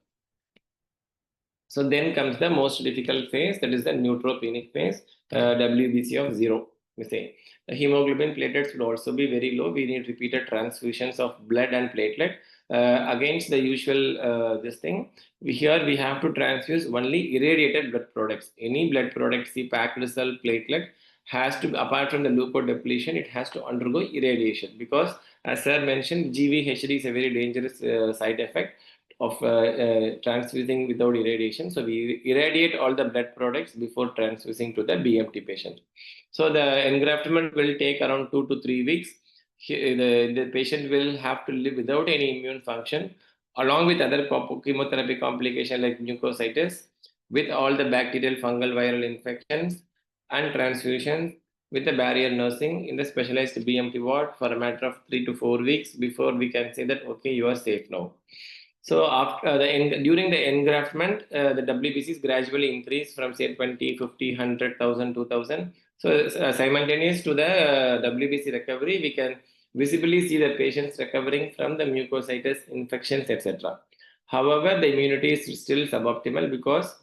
So then comes the most difficult phase, that is the neutropenic phase, WBC of 0. We say the hemoglobin platelets will also be very low. We need repeated transfusions of blood and platelet against the usual this thing. Here we have to transfuse only irradiated blood products. Any blood product, see packed cell, platelet, has to, apart from the leukodepletion, it has to undergo irradiation, because as sir mentioned, GVHD is a very dangerous side effect of transfusing without irradiation. So we irradiate all the blood products before transfusing to the BMT patient. So the engraftment will take around 2 to 3 weeks. The patient will have to live without any immune function, along with other chemotherapy complications like mucositis, with all the bacterial, fungal, viral infections and transfusions, with the barrier nursing in the specialized BMT ward for a matter of 3 to 4 weeks before we can say that, okay, you are safe now. So after during the engraftment, the WBCs gradually increase from say 20, 50, 100,000, 2,000. So simultaneous to the WBC recovery, we can visibly see the patients recovering from the mucositis, infections, etc. However, the immunity is still suboptimal because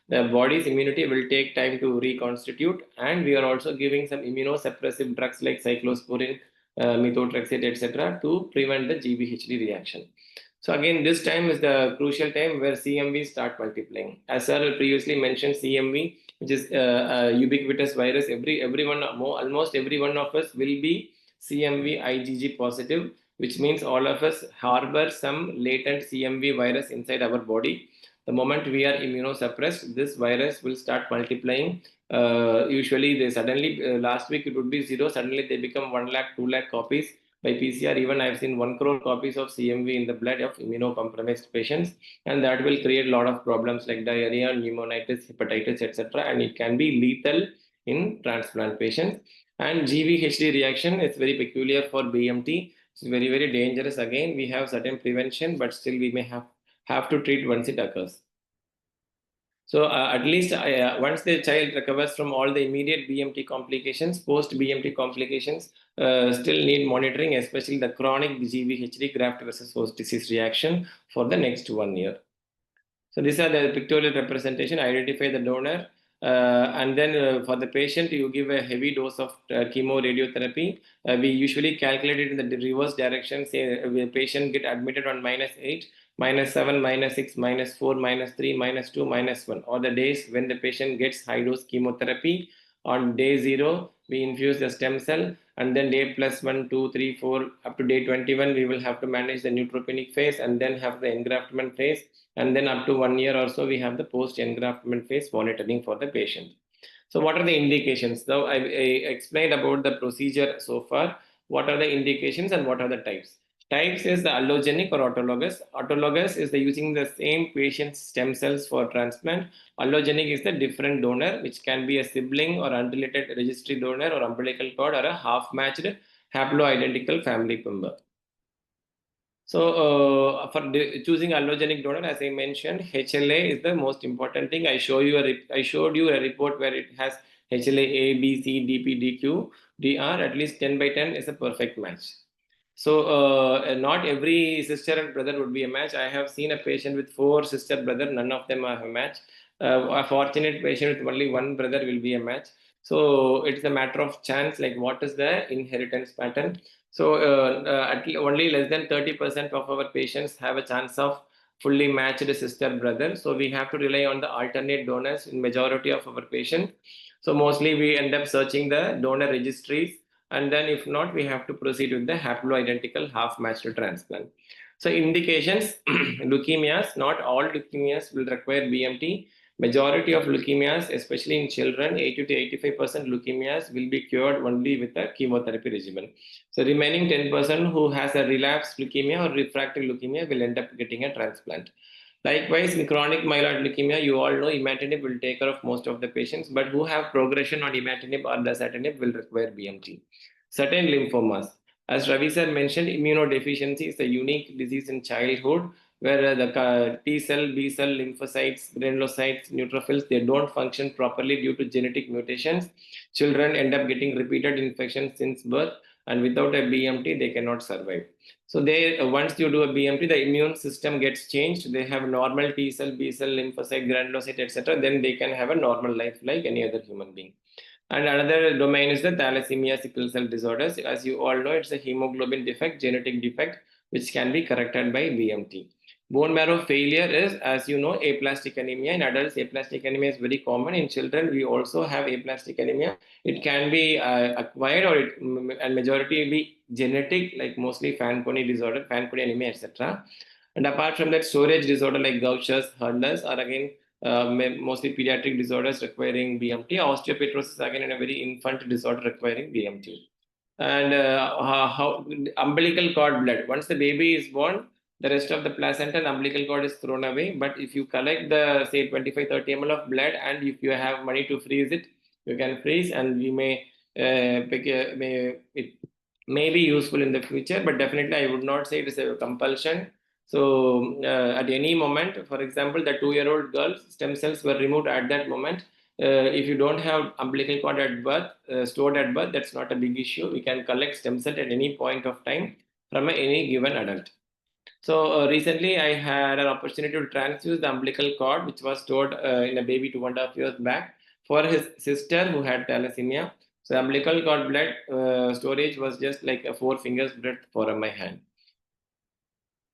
the body's immunity will take time to reconstitute, and we are also giving some immunosuppressive drugs like cyclosporin, methotrexate, etc. to prevent the GVHD reaction. So again, this time is the crucial time where CMV start multiplying. As sir previously mentioned, CMV, which is a ubiquitous virus, almost every one of us will be CMV IgG positive, which means all of us harbor some latent CMV virus inside our body. The moment we are immunosuppressed, this virus will start multiplying. Usually, they suddenly, last week it would be 0, suddenly they become 1 lakh, 2 lakh copies. by PCR. Even I've seen 1 crore copies of CMV in the blood of immunocompromised patients, and that will create a lot of problems like diarrhea, pneumonitis, hepatitis, etc. And it can be lethal in transplant patients. And GVHD reaction is very peculiar for BMT. It's very, very dangerous. Again, we have certain prevention, but still we may have to treat once it occurs. So at least once the child recovers from all the immediate BMT complications, post-BMT complications still need monitoring, especially the chronic GVHD, graft versus host disease reaction, for the next 1 year. So these are the pictorial representation. Identify the donor, and then for the patient, you give a heavy dose of chemoradiotherapy. We usually calculate it in the reverse direction. Say the patient get admitted on -8, -7, -6, -4, -3, -2, -1, or the days when the patient gets high dose chemotherapy. On day 0, we infuse the stem cell, and then day +1, 2, 3, 4, up to day 21, we will have to manage the neutropenic phase and then have the engraftment phase. And then up to 1 year or so, we have the post-engraftment phase monitoring for the patient. So what are the indications? Now, I explained about the procedure so far. What are the indications and what are the types? Types is the allogenic or autologous. Autologous is the using the same patient's stem cells for transplant. Allogenic is the different donor, which can be a sibling or unrelated registry donor or umbilical cord or a half-matched haploidentical family member. So for choosing allogenic donor, as I mentioned, HLA is the most important thing. I showed you a report where it has HLA-A, B, C, DP, DQ, DR. At least 10 by 10 is a perfect match. So not every sister and brother would be a match. I have seen a patient with 4 sister brother, none of them are a match. A fortunate patient with only 1 brother will be a match. So it's a matter of chance, like what is the inheritance pattern. So only less than 30% of our patients have a chance of fully matched sister brother. So we have to rely on the alternate donors in majority of our patients. So mostly we end up searching the donor registries, and then if not, we have to proceed with the haploidentical half-matched transplant. So indications, leukemias, not all leukemias will require BMT. Majority of leukemias, especially in children, 80 to 85% leukemias will be cured only with a chemotherapy regimen. So remaining 10% who has a relapsed leukemia or refractory leukemia will end up getting a transplant. Likewise, in chronic myeloid leukemia, you all know imatinib will take care of most of the patients, but who have progression on imatinib or dasatinib will require BMT. Certain lymphomas. As Ravi sir mentioned, immunodeficiency is a unique disease in childhood where the T cell, B cell, lymphocytes, granulocytes, neutrophils, they don't function properly due to genetic mutations. Children end up getting repeated infections since birth, and without a BMT, they cannot survive. So they once you do a BMT, the immune system gets changed. They have normal T cell, B cell, lymphocyte, granulocyte, etc. Then they can have a normal life like any other human being. And another domain is the thalassemia, sickle cell disorders. As you all know, it's a hemoglobin defect, genetic defect, which can be corrected by BMT. Bone marrow failure is, as you know, aplastic anemia. In adults, aplastic anemia is very common. In children, we also have aplastic anemia. It can be acquired, or and majority be genetic, like mostly Fanconi disorder, Fanconi anemia, etc. And apart from that, storage disorder like Gaucher's, Hurler's are again mostly pediatric disorders requiring BMT. Osteopetrosis again in a very infant disorder requiring BMT. And how umbilical cord blood. Once the baby is born, the rest of the placenta and umbilical cord is thrown away. But if you collect the, say, 25-30 ml of blood, and if you have money to freeze it, you can freeze, and we may, it may be useful in the future, but definitely I would not say it is a compulsion. So at any moment, for example, the 2-year-old girl's stem cells were removed at that moment. If you don't have umbilical cord at birth, stored at birth, that's not a big issue. We can collect stem cell at any point of time from any given adult. So recently I had an opportunity to transfuse the umbilical cord, which was stored in a baby 2.5 years back, for his sister who had thalassemia. So the umbilical cord blood storage was just like a 4 fingers breadth for my hand.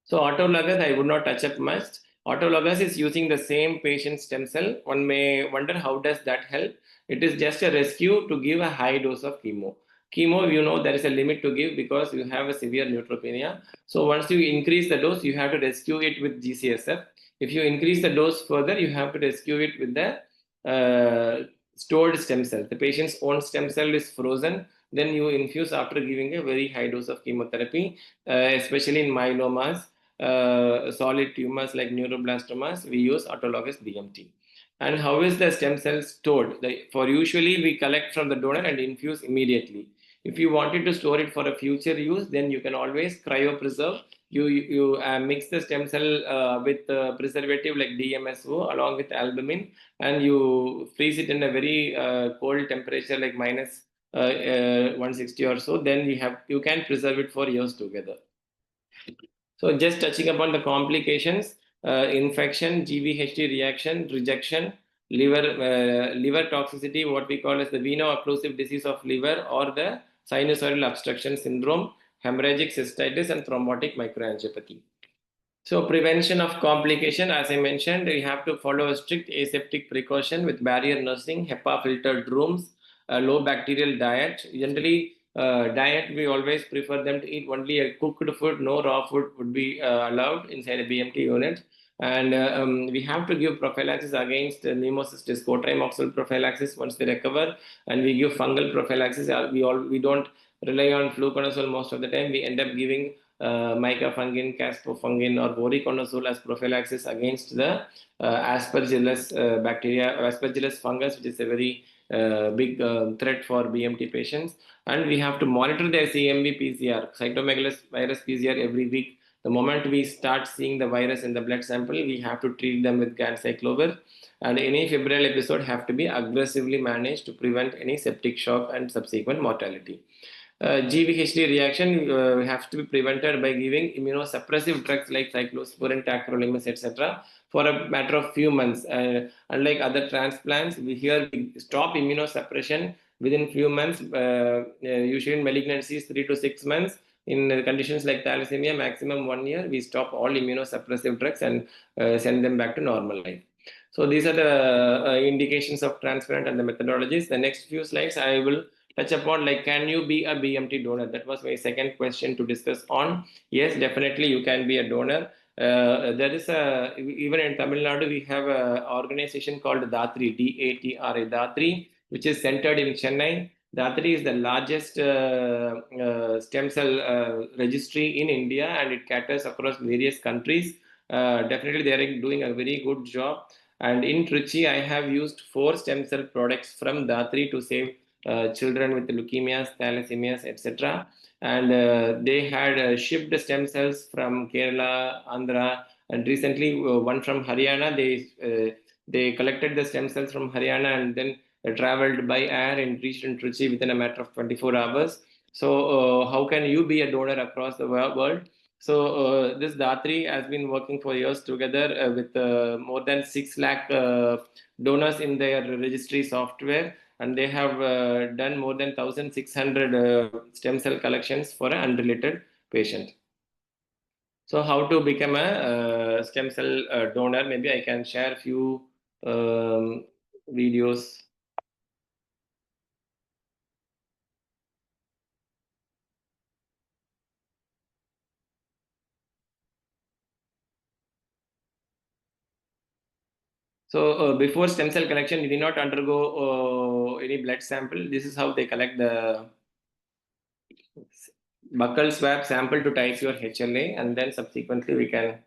So autologous, I would not touch up much. Autologous is using the same patient stem cell. One may wonder, how does that help? It is just a rescue to give a high dose of chemo. Chemo, you know, there is a limit to give because you have a severe neutropenia. So once you increase the dose, you have to rescue it with GCSF. If you increase the dose further, you have to rescue it with the stored stem cell. The patient's own stem cell is frozen. then you infuse after giving a very high dose of chemotherapy, especially in myelomas, solid tumors like neuroblastomas, we use autologous BMT. And how is the stem cells stored? For usually we collect from the donor and infuse immediately. If you wanted to store it for a future use, then you can always cryopreserve. You mix the stem cell with preservative like DMSO along with albumin, and you freeze it in a very cold temperature like minus 160 or so. Then you can preserve it for years together. So just touching upon the complications, infection, GVHD reaction, rejection, liver toxicity, what we call as the veno-occlusive disease of liver, or the sinusoidal obstruction syndrome, hemorrhagic cystitis, and thrombotic microangiopathy. So prevention of complication, as I mentioned, we have to follow a strict aseptic precaution with barrier nursing, HEPA filtered rooms, a low bacterial diet. Generally, diet, we always prefer them to eat only a cooked food, no raw food would be allowed inside a BMT unit. And we have to give prophylaxis against pneumocystis, co-trimopsyl prophylaxis once they recover, and we give fungal prophylaxis. We don't rely on fluconazole most of the time. We end up giving micafungin, caspofungin, or voriconazole as prophylaxis against the aspergillus bacteria, aspergillus fungus, which is a very big threat for BMT patients. And we have to monitor their CMV PCR, cytomegalovirus virus PCR, every week. The moment we start seeing the virus in the blood sample, we have to treat them with ganciclovir, and any febrile episode have to be aggressively managed to prevent any septic shock and subsequent mortality. GVHD reaction has to be prevented by giving immunosuppressive drugs like cyclosporin, tacrolimus, etc. for a matter of few months. Unlike other transplants, we stop immunosuppression within few months, usually in malignancies 3 to 6 months. In conditions like thalassemia, maximum 1 year, we stop all immunosuppressive drugs and send them back to normal life. So these are the indications of transplant and the methodologies. The next few slides I will touch upon, like, can you be a BMT donor? That was my second question to discuss on. Yes, definitely you can be a donor. There is even in Tamil Nadu, we have an organization called DATRI, D-A-T-R-I, DATRI, which is centered in Chennai. DATRI is the largest stem cell registry in India, and it caters across various countries. Definitely they are doing a very good job. And in Trichy, I have used 4 stem cell products from DATRI to save children with leukemias, thalassemias, etc. And they had shipped stem cells from Kerala, Andhra, and recently one from Haryana. They collected the stem cells from Haryana and then traveled by air and reached in Trichy within a matter of 24 hours. So how can you be a donor across the world? So this DATRI has been working for years together with more than 6 lakh donors in their registry software, and they have done more than 1,600 stem cell collections for an unrelated patient. So how to become a stem cell donor? Maybe I can share a few videos. So before stem cell collection, you did not undergo any blood sample. This is how they collect the buccal swab sample to type your HLA, and then subsequently we can.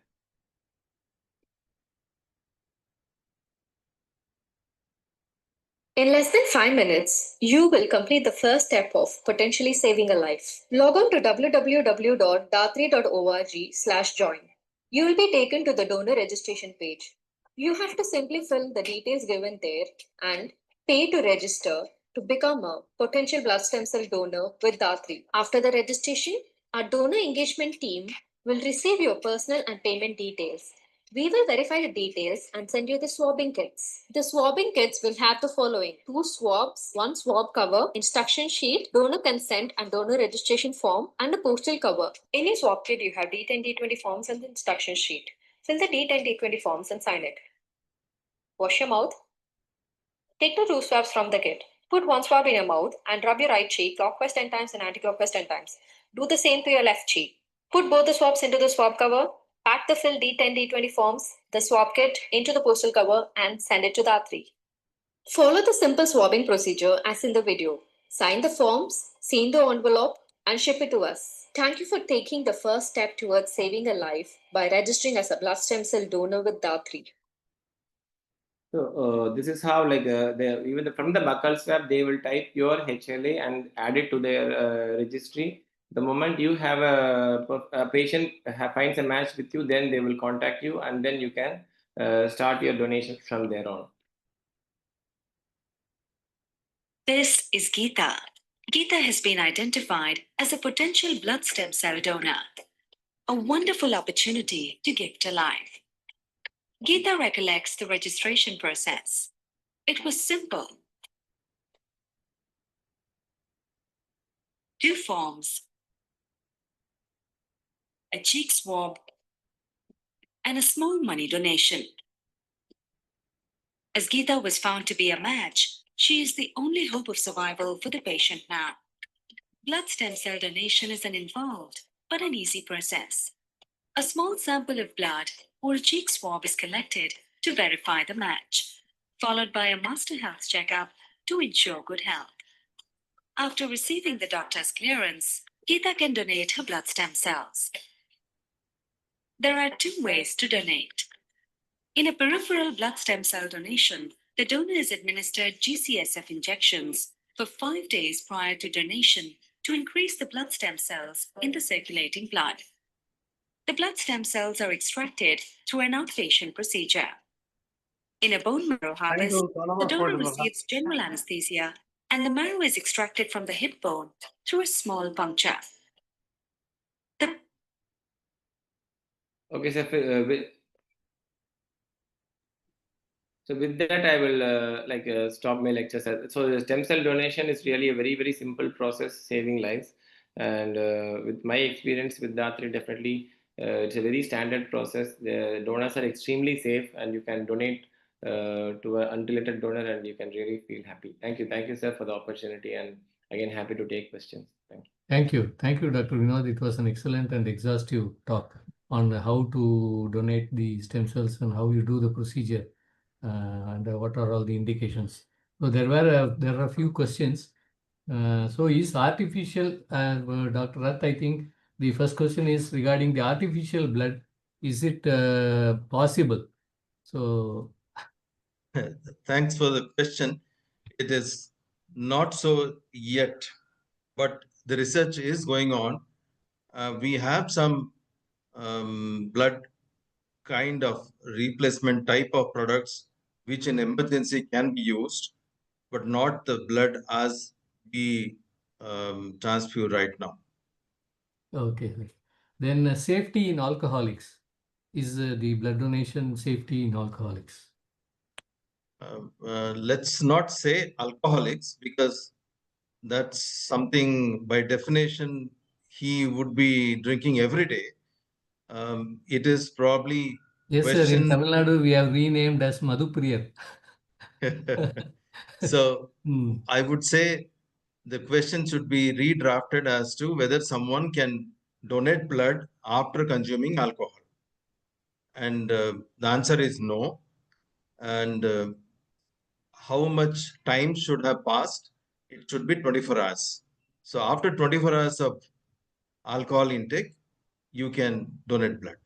In less than 5 minutes, you will complete the first step of potentially saving a life. Log on to www.dathri.org/join. You will be taken to the donor registration page. You have to simply fill the details given there and pay to register to become a potential blood stem cell donor with DATRI. After the registration, our donor engagement team will receive your personal and payment details. We will verify the details and send you the swabbing kits. The swabbing kits will have the following: 2 swabs, 1 swab cover, instruction sheet, donor consent and donor registration form, and a postal cover. In your swab kit, you have D10, D20 forms and the instruction sheet. Fill the D10, D20 forms and sign it. Wash your mouth. Take the 2 swabs from the kit. Put 1 swab in your mouth and rub your right cheek clockwise 10 times and anti-clockwise 10 times. Do the same to your left cheek. Put both the swabs into the swab cover. Pack the filled D10, D20 forms, the swab kit into the postal cover and send it to DATRI. Follow the simple swabbing procedure as in the video. Sign the forms, seal the envelope, and ship it to us. Thank you for taking the first step towards saving a life by registering as a blood stem cell donor with DAR3. So this is how, like, from the buccal swab, they will type your HLA and add it to their registry. The moment you have a patient finds a match with you, then they will contact you, and then you can start your donation from there on. This is Geeta. Geeta has been identified as a potential blood stem cell donor. A wonderful opportunity to gift a life. Geeta recollects the registration process. It was simple. 2 forms, a cheek swab, and a small money donation. As Geeta was found to be a match, she is the only hope of survival for the patient now. Blood stem cell donation is an involved but an easy process. A small sample of blood or a cheek swab is collected to verify the match, followed by a master health checkup to ensure good health. After receiving the doctor's clearance, Geeta can donate her blood stem cells. There are 2 ways to donate. In a peripheral blood stem cell donation, the donor is administered GCSF injections for 5 days prior to donation to increase the blood stem cells in the circulating blood. The blood stem cells are extracted through an outpatient procedure. In a bone marrow harvest, the donor receives general anesthesia and the marrow is extracted from the hip bone through a small puncture. Okay, so with that, I will stop my lecture. So the stem cell donation is really a very, very simple process, saving lives. And with my experience with DAR3, definitely it's a very standard process. The donors are extremely safe, and you can donate to an unrelated donor, and you can really feel happy. Thank you, sir, for the opportunity, and again, happy to take questions. Thank you. Thank you, Dr. Vinod. It was an excellent and exhaustive talk on how to donate the stem cells and how you do the procedure. And what are all the indications. So there are a few questions. So is artificial, Dr. Rath, I think the first question is regarding the artificial blood. Is it possible? So Thanks for the question. It is not so yet, but the research is going on. We have some blood kind of replacement type of products which in emergency can be used, but not the blood as we transfuse right now. okay. Then safety in alcoholics. Is the blood donation safety in alcoholics? Let's not say alcoholics, because that's something by definition he would be drinking every day. It is probably yes, sir. In Tamil Nadu, we have renamed as Madhupriyar. So I would say the question should be redrafted as to whether someone can donate blood after consuming alcohol. And the answer is no. And how much time should have passed? It should be 24 hours. So after 24 hours of alcohol intake, you can donate blood.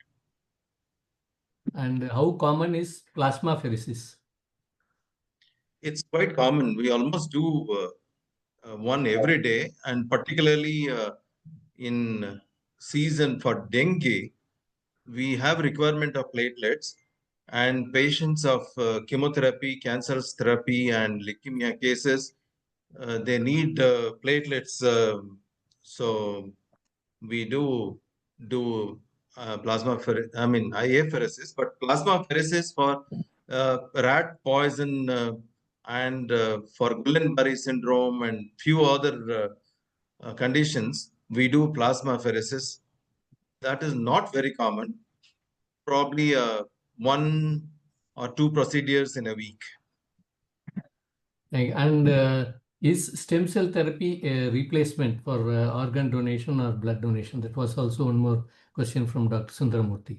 And how common is plasmapheresis? It's quite common. We almost do one every day, and particularly in season for dengue, we have requirement of platelets, and patients of chemotherapy, cancer therapy, and leukemia cases, they need platelets. So we do IApheresis, but plasmapheresis for rat poison and for Guillain-Barré syndrome and few other conditions, we do plasmapheresis. That is not very common. Probably 1 or 2 procedures in a week. And is stem cell therapy a replacement for organ donation or blood donation? That was also one more question from Dr. Sundaramurthy.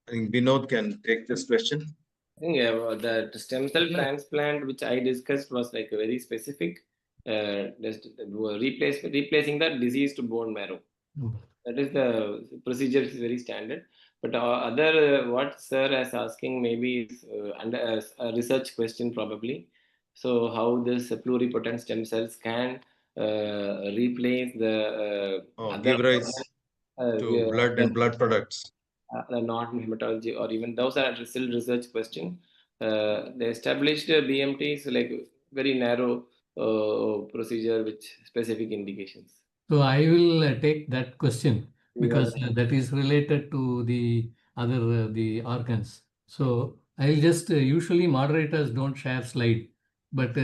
I think Vinod can take this question. I think the stem cell transplant, which I discussed, was like very specific. replacing the diseased bone marrow. That is the procedure is very standard. But other what sir is asking maybe is under a research question probably. So how this pluripotent stem cells can replace the other Give rise to blood and other blood products. not in hematology or even those are still research question. The established BMT is like very narrow procedure with specific indications. So I will take that question because that is related to the other the organs. So I'll just usually moderators don't share slide, but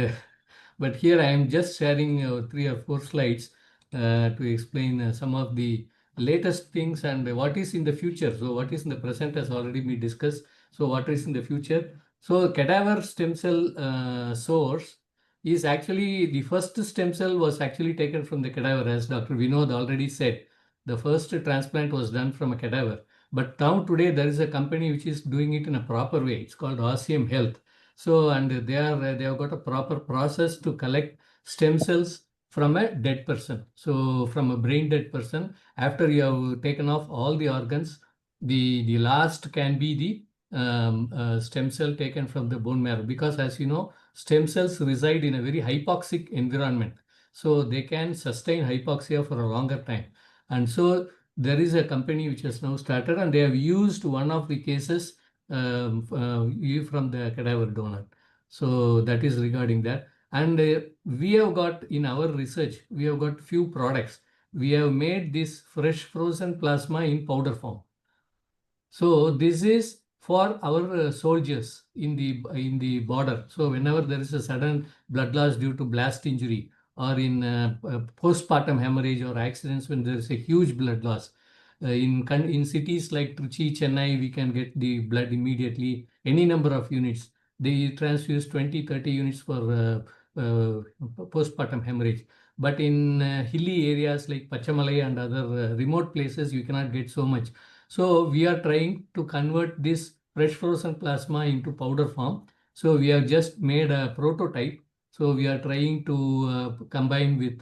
but here I am just sharing 3 or 4 slides to explain some of the latest things and what is in the future. So what is in the present has already been discussed. So what is in the future? So cadaver stem cell source is actually the first stem cell was actually taken from the cadaver, as Dr. Vinod already said. The first transplant was done from a cadaver. But now today there is a company which is doing it in a proper way. It's called Ossium Health. So and they have got a proper process to collect stem cells from a dead person. So from a brain dead person, after you have taken off all the organs, the last can be the stem cell taken from the bone marrow, because as you know, stem cells reside in a very hypoxic environment. So they can sustain hypoxia for a longer time. And so there is a company which has now started and they have used one of the cases from the cadaver donor. So that is regarding that. And we have got in our research, we have got few products. We have made this fresh frozen plasma in powder form. So this is for our soldiers in the border. So whenever there is a sudden blood loss due to blast injury or in postpartum hemorrhage or accidents when there is a huge blood loss, in cities like Trichy, Chennai, we can get the blood immediately, any number of units. They transfuse 20, 30 units for postpartum hemorrhage. But in hilly areas like Pachamalai and other remote places, you cannot get so much. So we are trying to convert this fresh frozen plasma into powder form. So we have just made a prototype. So we are trying to combine with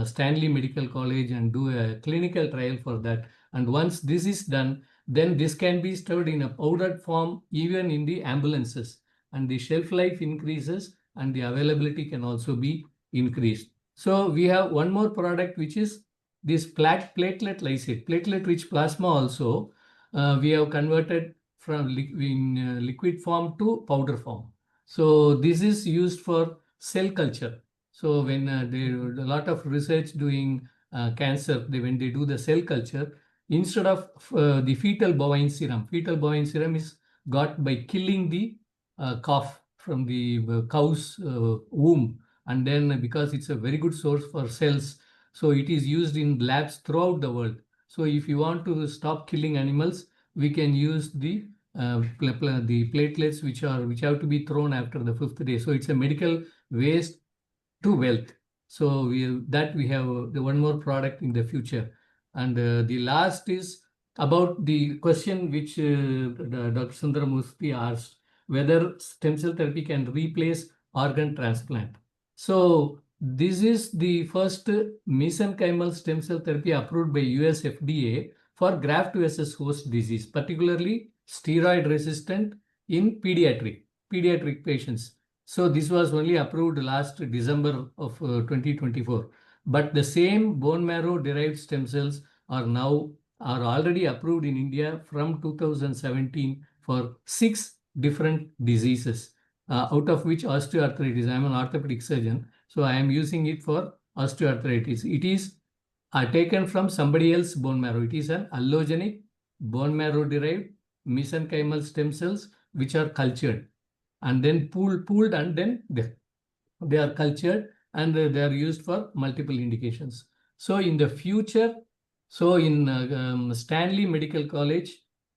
Stanley Medical College and do a clinical trial for that. And once this is done, then this can be stored in a powdered form even in the ambulances. And the shelf life increases and the availability can also be increased. So we have one more product which is this platelet lysate, platelet-rich plasma also, we have converted from liquid form to powder form. So this is used for cell culture. So when a lot of research doing cancer, when they do the cell culture, instead of the fetal bovine serum is got by killing the calf from the cow's womb. And then because it's a very good source for cells, so it is used in labs throughout the world. So if you want to stop killing animals, we can use the platelets which have to be thrown after the 5th day. So it's a medical waste to wealth. So we have the one more product in the future. And the last is about the question which Dr. Sundaramurthy asked, whether stem cell therapy can replace organ transplant. So this is the first mesenchymal stem cell therapy approved by US FDA for graft versus host disease, particularly steroid resistant in pediatric patients. So this was only approved last December of 2024. But the same bone marrow derived stem cells are already approved in India from 2017 for 6 different diseases. Out of which osteoarthritis, I am an orthopedic surgeon, so I am using it for osteoarthritis. It is taken from somebody else's bone marrow. It is an allogenic bone marrow derived mesenchymal stem cells which are cultured and then pooled and then they are cultured and they are used for multiple indications. So in the future, so in Stanley Medical College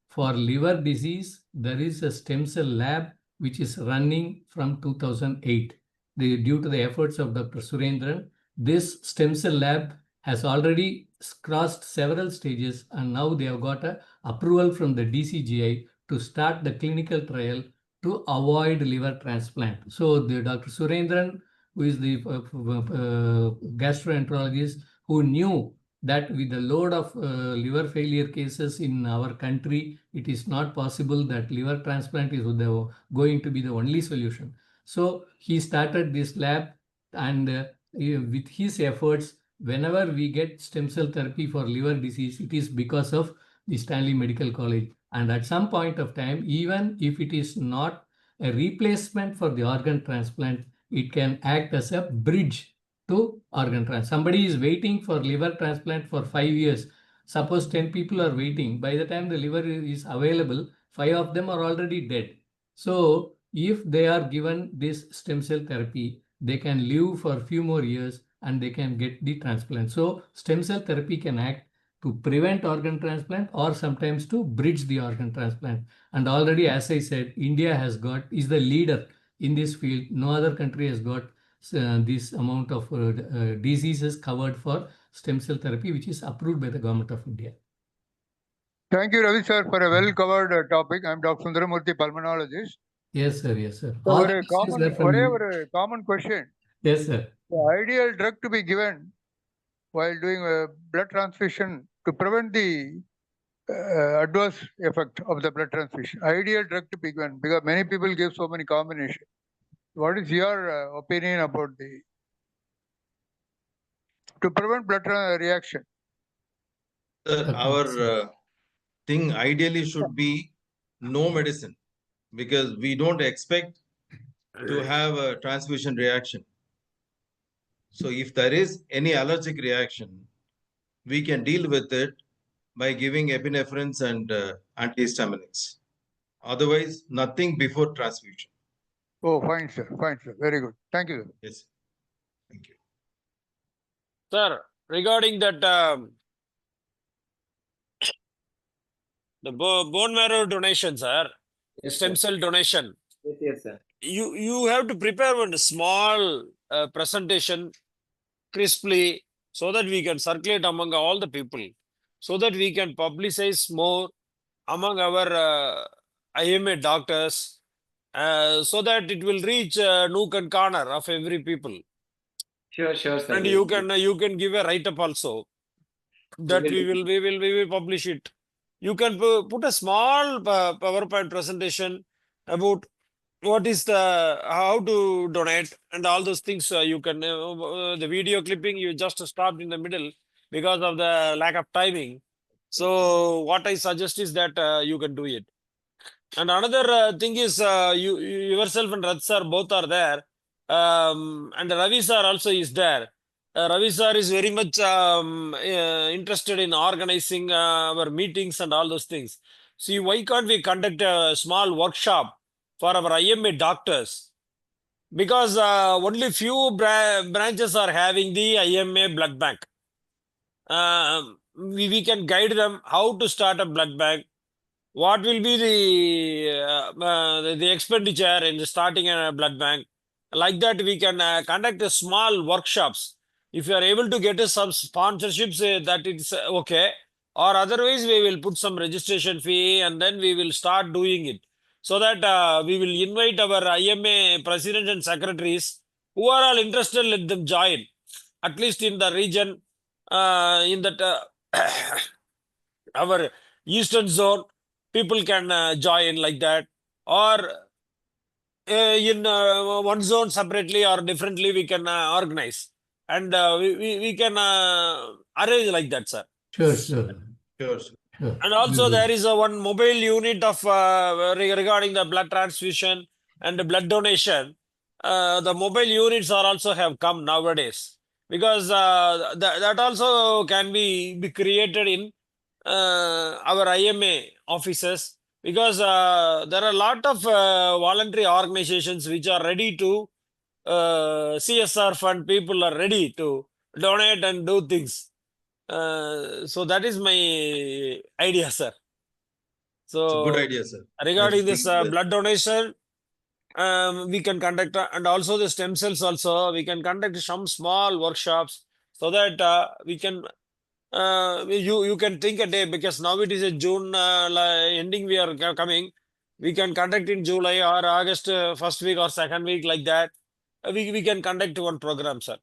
for liver disease, there is a stem cell lab which is running from 2008. Due to the efforts of Dr. Surendran, this stem cell lab has already crossed several stages and now they have got an approval from the DCGI to start the clinical trial to avoid liver transplant. So Dr. Surendran who is the gastroenterologist, who knew that with the load of liver failure cases in our country, it is not possible that liver transplant is going to be the only solution. So he started this lab, and with his efforts, whenever we get stem cell therapy for liver disease, it is because of the Stanley Medical College. And at some point of time, even if it is not a replacement for the organ transplant, it can act as a bridge to organ transplant. Somebody is waiting for liver transplant for 5 years. Suppose 10 people are waiting. By the time the liver is available, 5 of them are already dead. So if they are given this stem cell therapy, they can live for a few more years and they can get the transplant. So stem cell therapy can act to prevent organ transplant or sometimes to bridge the organ transplant. And already, as I said, India is the leader in this field. No other country has got this amount of diseases covered for stem cell therapy, which is approved by the government of India. Thank you, Ravi sir, for a well-covered topic. I'm Dr. Sundaramurthy, pulmonologist. Yes, sir. Yes, sir. So a common question. Yes, sir. The ideal drug to be given while doing a blood transfusion to prevent the adverse effect of the blood transfusion. Ideal drug to be given, because many people give so many combinations. What is your opinion about to prevent blood reaction? Our thing ideally should be no medicine, because we don't expect to have a transfusion reaction. So if there is any allergic reaction, we can deal with it by giving epinephrines and antihistaminics. Otherwise, nothing before transfusion. Oh, fine, sir. Fine, sir. Very good. Thank you, sir. Yes. Thank you. Sir, regarding that the bone marrow donation, sir, Yes, stem sir. cell donation, Yes, sir. you have to prepare one small presentation crisply so that we can circulate among all the people, so that we can publicize more among our IMA doctors, so that it will reach nook and corner of every people. Sure, sir. And you can give a write-up also that we will publish it. You can put a small PowerPoint presentation about what is how to donate and all those things. You can the video clipping you just stopped in the middle because of the lack of timing. So what I suggest is that you can do it. And another thing is you yourself and Rath sir both are there, and Ravi sir also is there. Ravi sir is very much interested in organizing our meetings and all those things. See, why can't we conduct a small workshop for our IMA doctors? Because only few branches are having the IMA blood bank. We can guide them how to start a blood bank. What will be the expenditure in starting a blood bank? Like that, we can conduct a small workshops. If you are able to get some sponsorships, that it's okay. Or otherwise, we will put some registration fee and then we will start doing it. So that we will invite our IMA president and secretaries who are all interested, let them join. At least in the region, in that our eastern zone, people can join like that, or in one zone separately or differently we can organize, and we can arrange like that, sir. Sure. Sure. And also there is one mobile unit of regarding the blood transfusion and the blood donation. The mobile units are also have come nowadays, because that also can be created in our IMA offices, because there are a lot of voluntary organizations which are ready to CSR fund. People are ready to donate and do things. So that is my idea, sir. So it's a good idea, sir. regarding this blood donation, we can conduct, and also the stem cells also, we can conduct some small workshops so that we can you can think a day, because now it is a June ending we are coming. We can conduct in July or August first week or second week, like that. we can conduct one program, sir,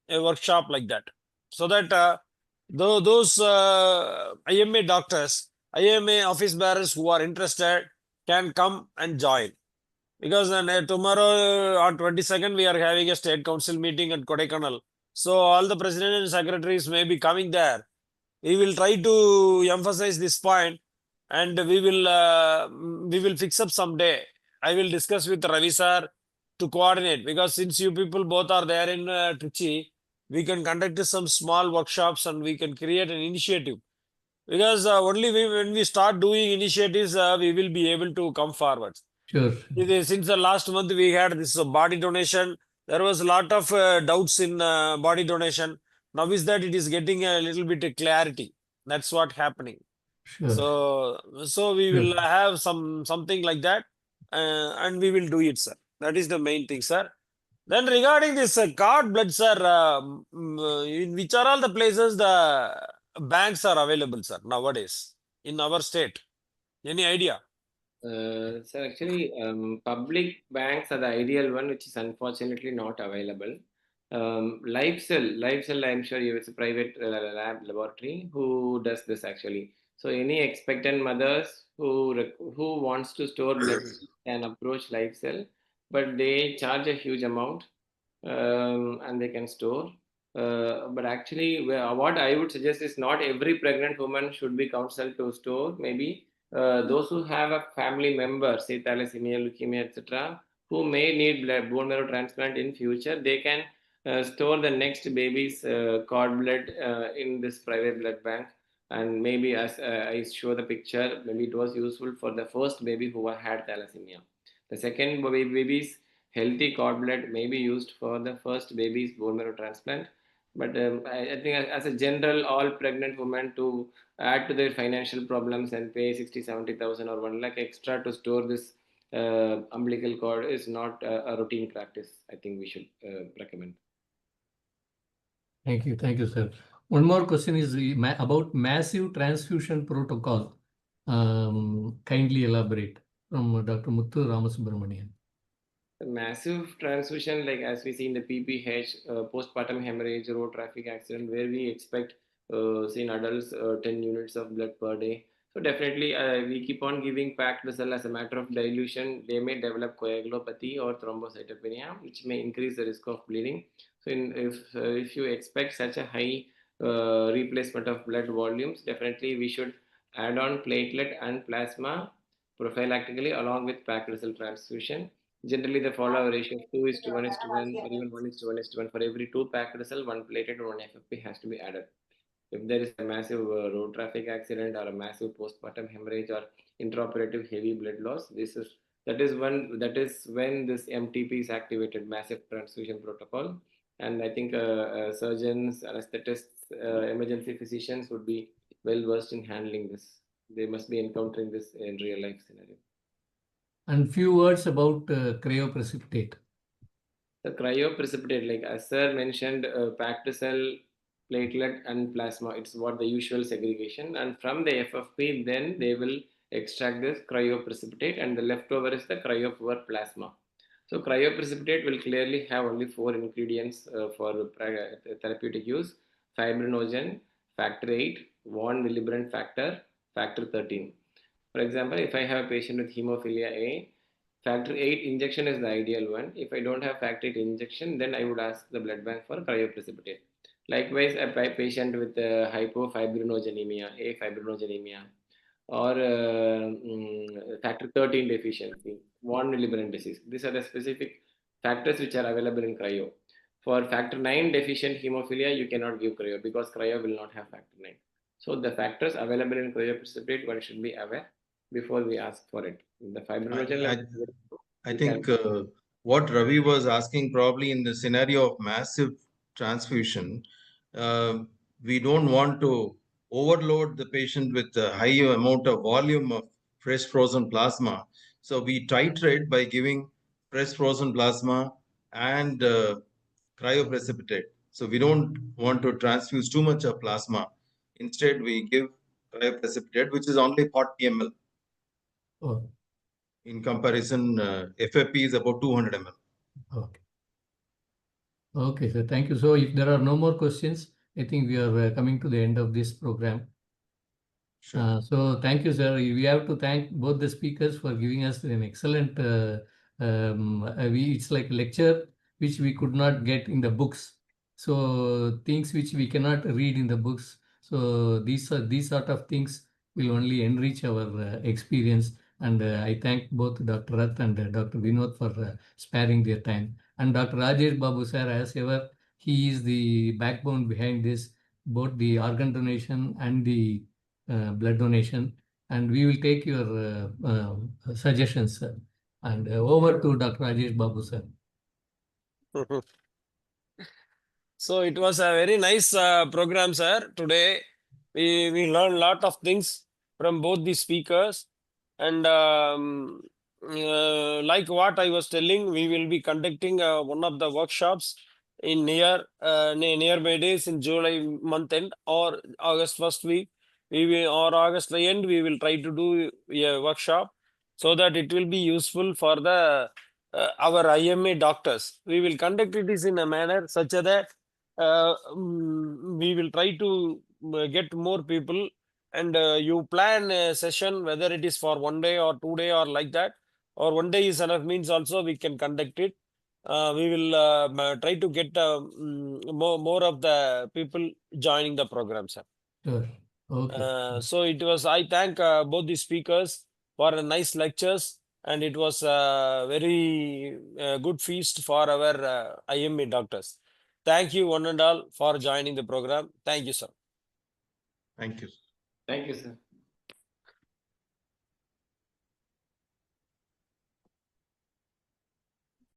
a workshop like that, so that those IMA doctors, IMA office bearers who are interested can come and join. Because tomorrow on 22nd, we are having a state council meeting at Kodaikanal. So all the president and secretaries may be coming there. We will try to emphasize this point, and we will fix up some day. I will discuss with Ravi sir to coordinate, because since you people both are there in Trichy, we can conduct some small workshops and we can create an initiative. Because only when we start doing initiatives, we will be able to come forward. Sure. Since the last month we had this body donation, there was a lot of doubts in body donation. Now is that it is getting a little bit of clarity. That's what happening. Sure. So we will have something like that, and we will do it, sir. That is the main thing, sir. Then regarding this cord blood, sir, in which are all the places the banks are available, sir, nowadays in our state? Any idea? So actually, public banks are the ideal one, which is unfortunately not available. Live cell, I'm sure it's a private laboratory who does this actually. So any expectant mothers who wants to store blood can approach live cell, but they charge a huge amount, and they can store. But actually, what I would suggest is not every pregnant woman should be counseled to store. Maybe those who have a family member, say thalassemia, leukemia, etc., who may need bone marrow transplant in future, they can store the next baby's cord blood in this private blood bank. And maybe, as I show the picture, maybe it was useful for the first baby who had thalassemia. The second baby's healthy cord blood may be used for the first baby's bone marrow transplant. But I think as a general, all pregnant women to add to their financial problems and pay 60,000-70,000 or 1 lakh extra to store this umbilical cord is not a routine practice. I think we should recommend. Thank you, sir. One more question is about massive transfusion protocol. Kindly elaborate from Dr. Muthu Ramasubramanian. The massive transfusion, like as we see in the PPH, postpartum hemorrhage, road traffic accident, where we expect, say in adults, 10 units of blood per day. So definitely, we keep on giving packed vessel as a matter of dilution. They may develop coagulopathy or thrombocytopenia, which may increase the risk of bleeding. So if you expect such a high replacement of blood volumes, definitely we should add on platelet and plasma prophylactically along with packed vessel transfusion. Generally, they follow a ratio of 2:1:1 or even 1:1:1. For every 2 packed vessel, 1 platelet and 1 FFP has to be added. If there is a massive road traffic accident or a massive postpartum hemorrhage or intraoperative heavy blood loss, that is when this MTP is activated, massive transfusion protocol. And I think surgeons, anesthetists, emergency physicians would be well versed in handling this. They must be encountering this in real life scenario. And few words about cryoprecipitate. The cryoprecipitate, like as sir mentioned, packed cell, platelet and plasma, it's what the usual segregation. And from the FFP, then they will extract this cryoprecipitate, and the leftover is the cryopoor plasma. So cryoprecipitate will clearly have only 4 ingredients for therapeutic use: fibrinogen, factor 8, von Willebrand factor, factor 13. For example, if I have a patient with hemophilia A, factor 8 injection is the ideal one. If I don't have factor 8 injection, then I would ask the blood bank for cryoprecipitate. Likewise, a patient with hypofibrinogenemia, afibrinogenemia, or factor 13 deficiency, von Willebrand disease. These are the specific factors which are available in cryo. For factor 9 deficient hemophilia, you cannot give cryo because cryo will not have factor 9. So the factors available in cryoprecipitate, one should be aware before we ask for it. The fibrinogen I think what Ravi was asking, probably in the scenario of massive transfusion, we don't want to overload the patient with a high amount of volume of fresh frozen plasma. So we titrate by giving fresh frozen plasma and cryoprecipitate. So we don't want to transfuse too much of plasma. Instead, we give cryoprecipitate, which is only 40 ml. Oh. In comparison, FFP is about 200 ml. Okay. Okay, sir. Thank you. So if there are no more questions, I think we are coming to the end of this program. Sure. So thank you, sir. We have to thank both the speakers for giving us an excellent, it's like lecture which we could not get in the books. So things which we cannot read in the books. So these sort of things will only enrich our experience. And I thank both Dr. Rath and Dr. Vinod for sparing their time. And Dr. Rajesh Babu, sir, as ever, he is the backbone behind this, both the organ donation and the blood donation, and we will take your suggestions, sir. And over to Dr. Rajesh Babu, sir. So it was a very nice program, sir. Today we learned a lot of things from both the speakers, and like what I was telling, we will be conducting one of the workshops in nearby days in July month end or August first week. We will, or August the end, we will try to do a workshop so that it will be useful for the our IMA doctors. We will conduct it is in a manner such that we will try to get more people, and you plan a session whether it is for 1 day or 2 day or like that, or 1 day is enough means also we can conduct it. We will try to get more of the people joining the program, sir. Sure. Okay. So it was, I thank both the speakers for a nice lectures, and it was a very good feast for our IMA doctors. Thank you one and all for joining the program. Thank you, sir. Thank you. Thank you, sir.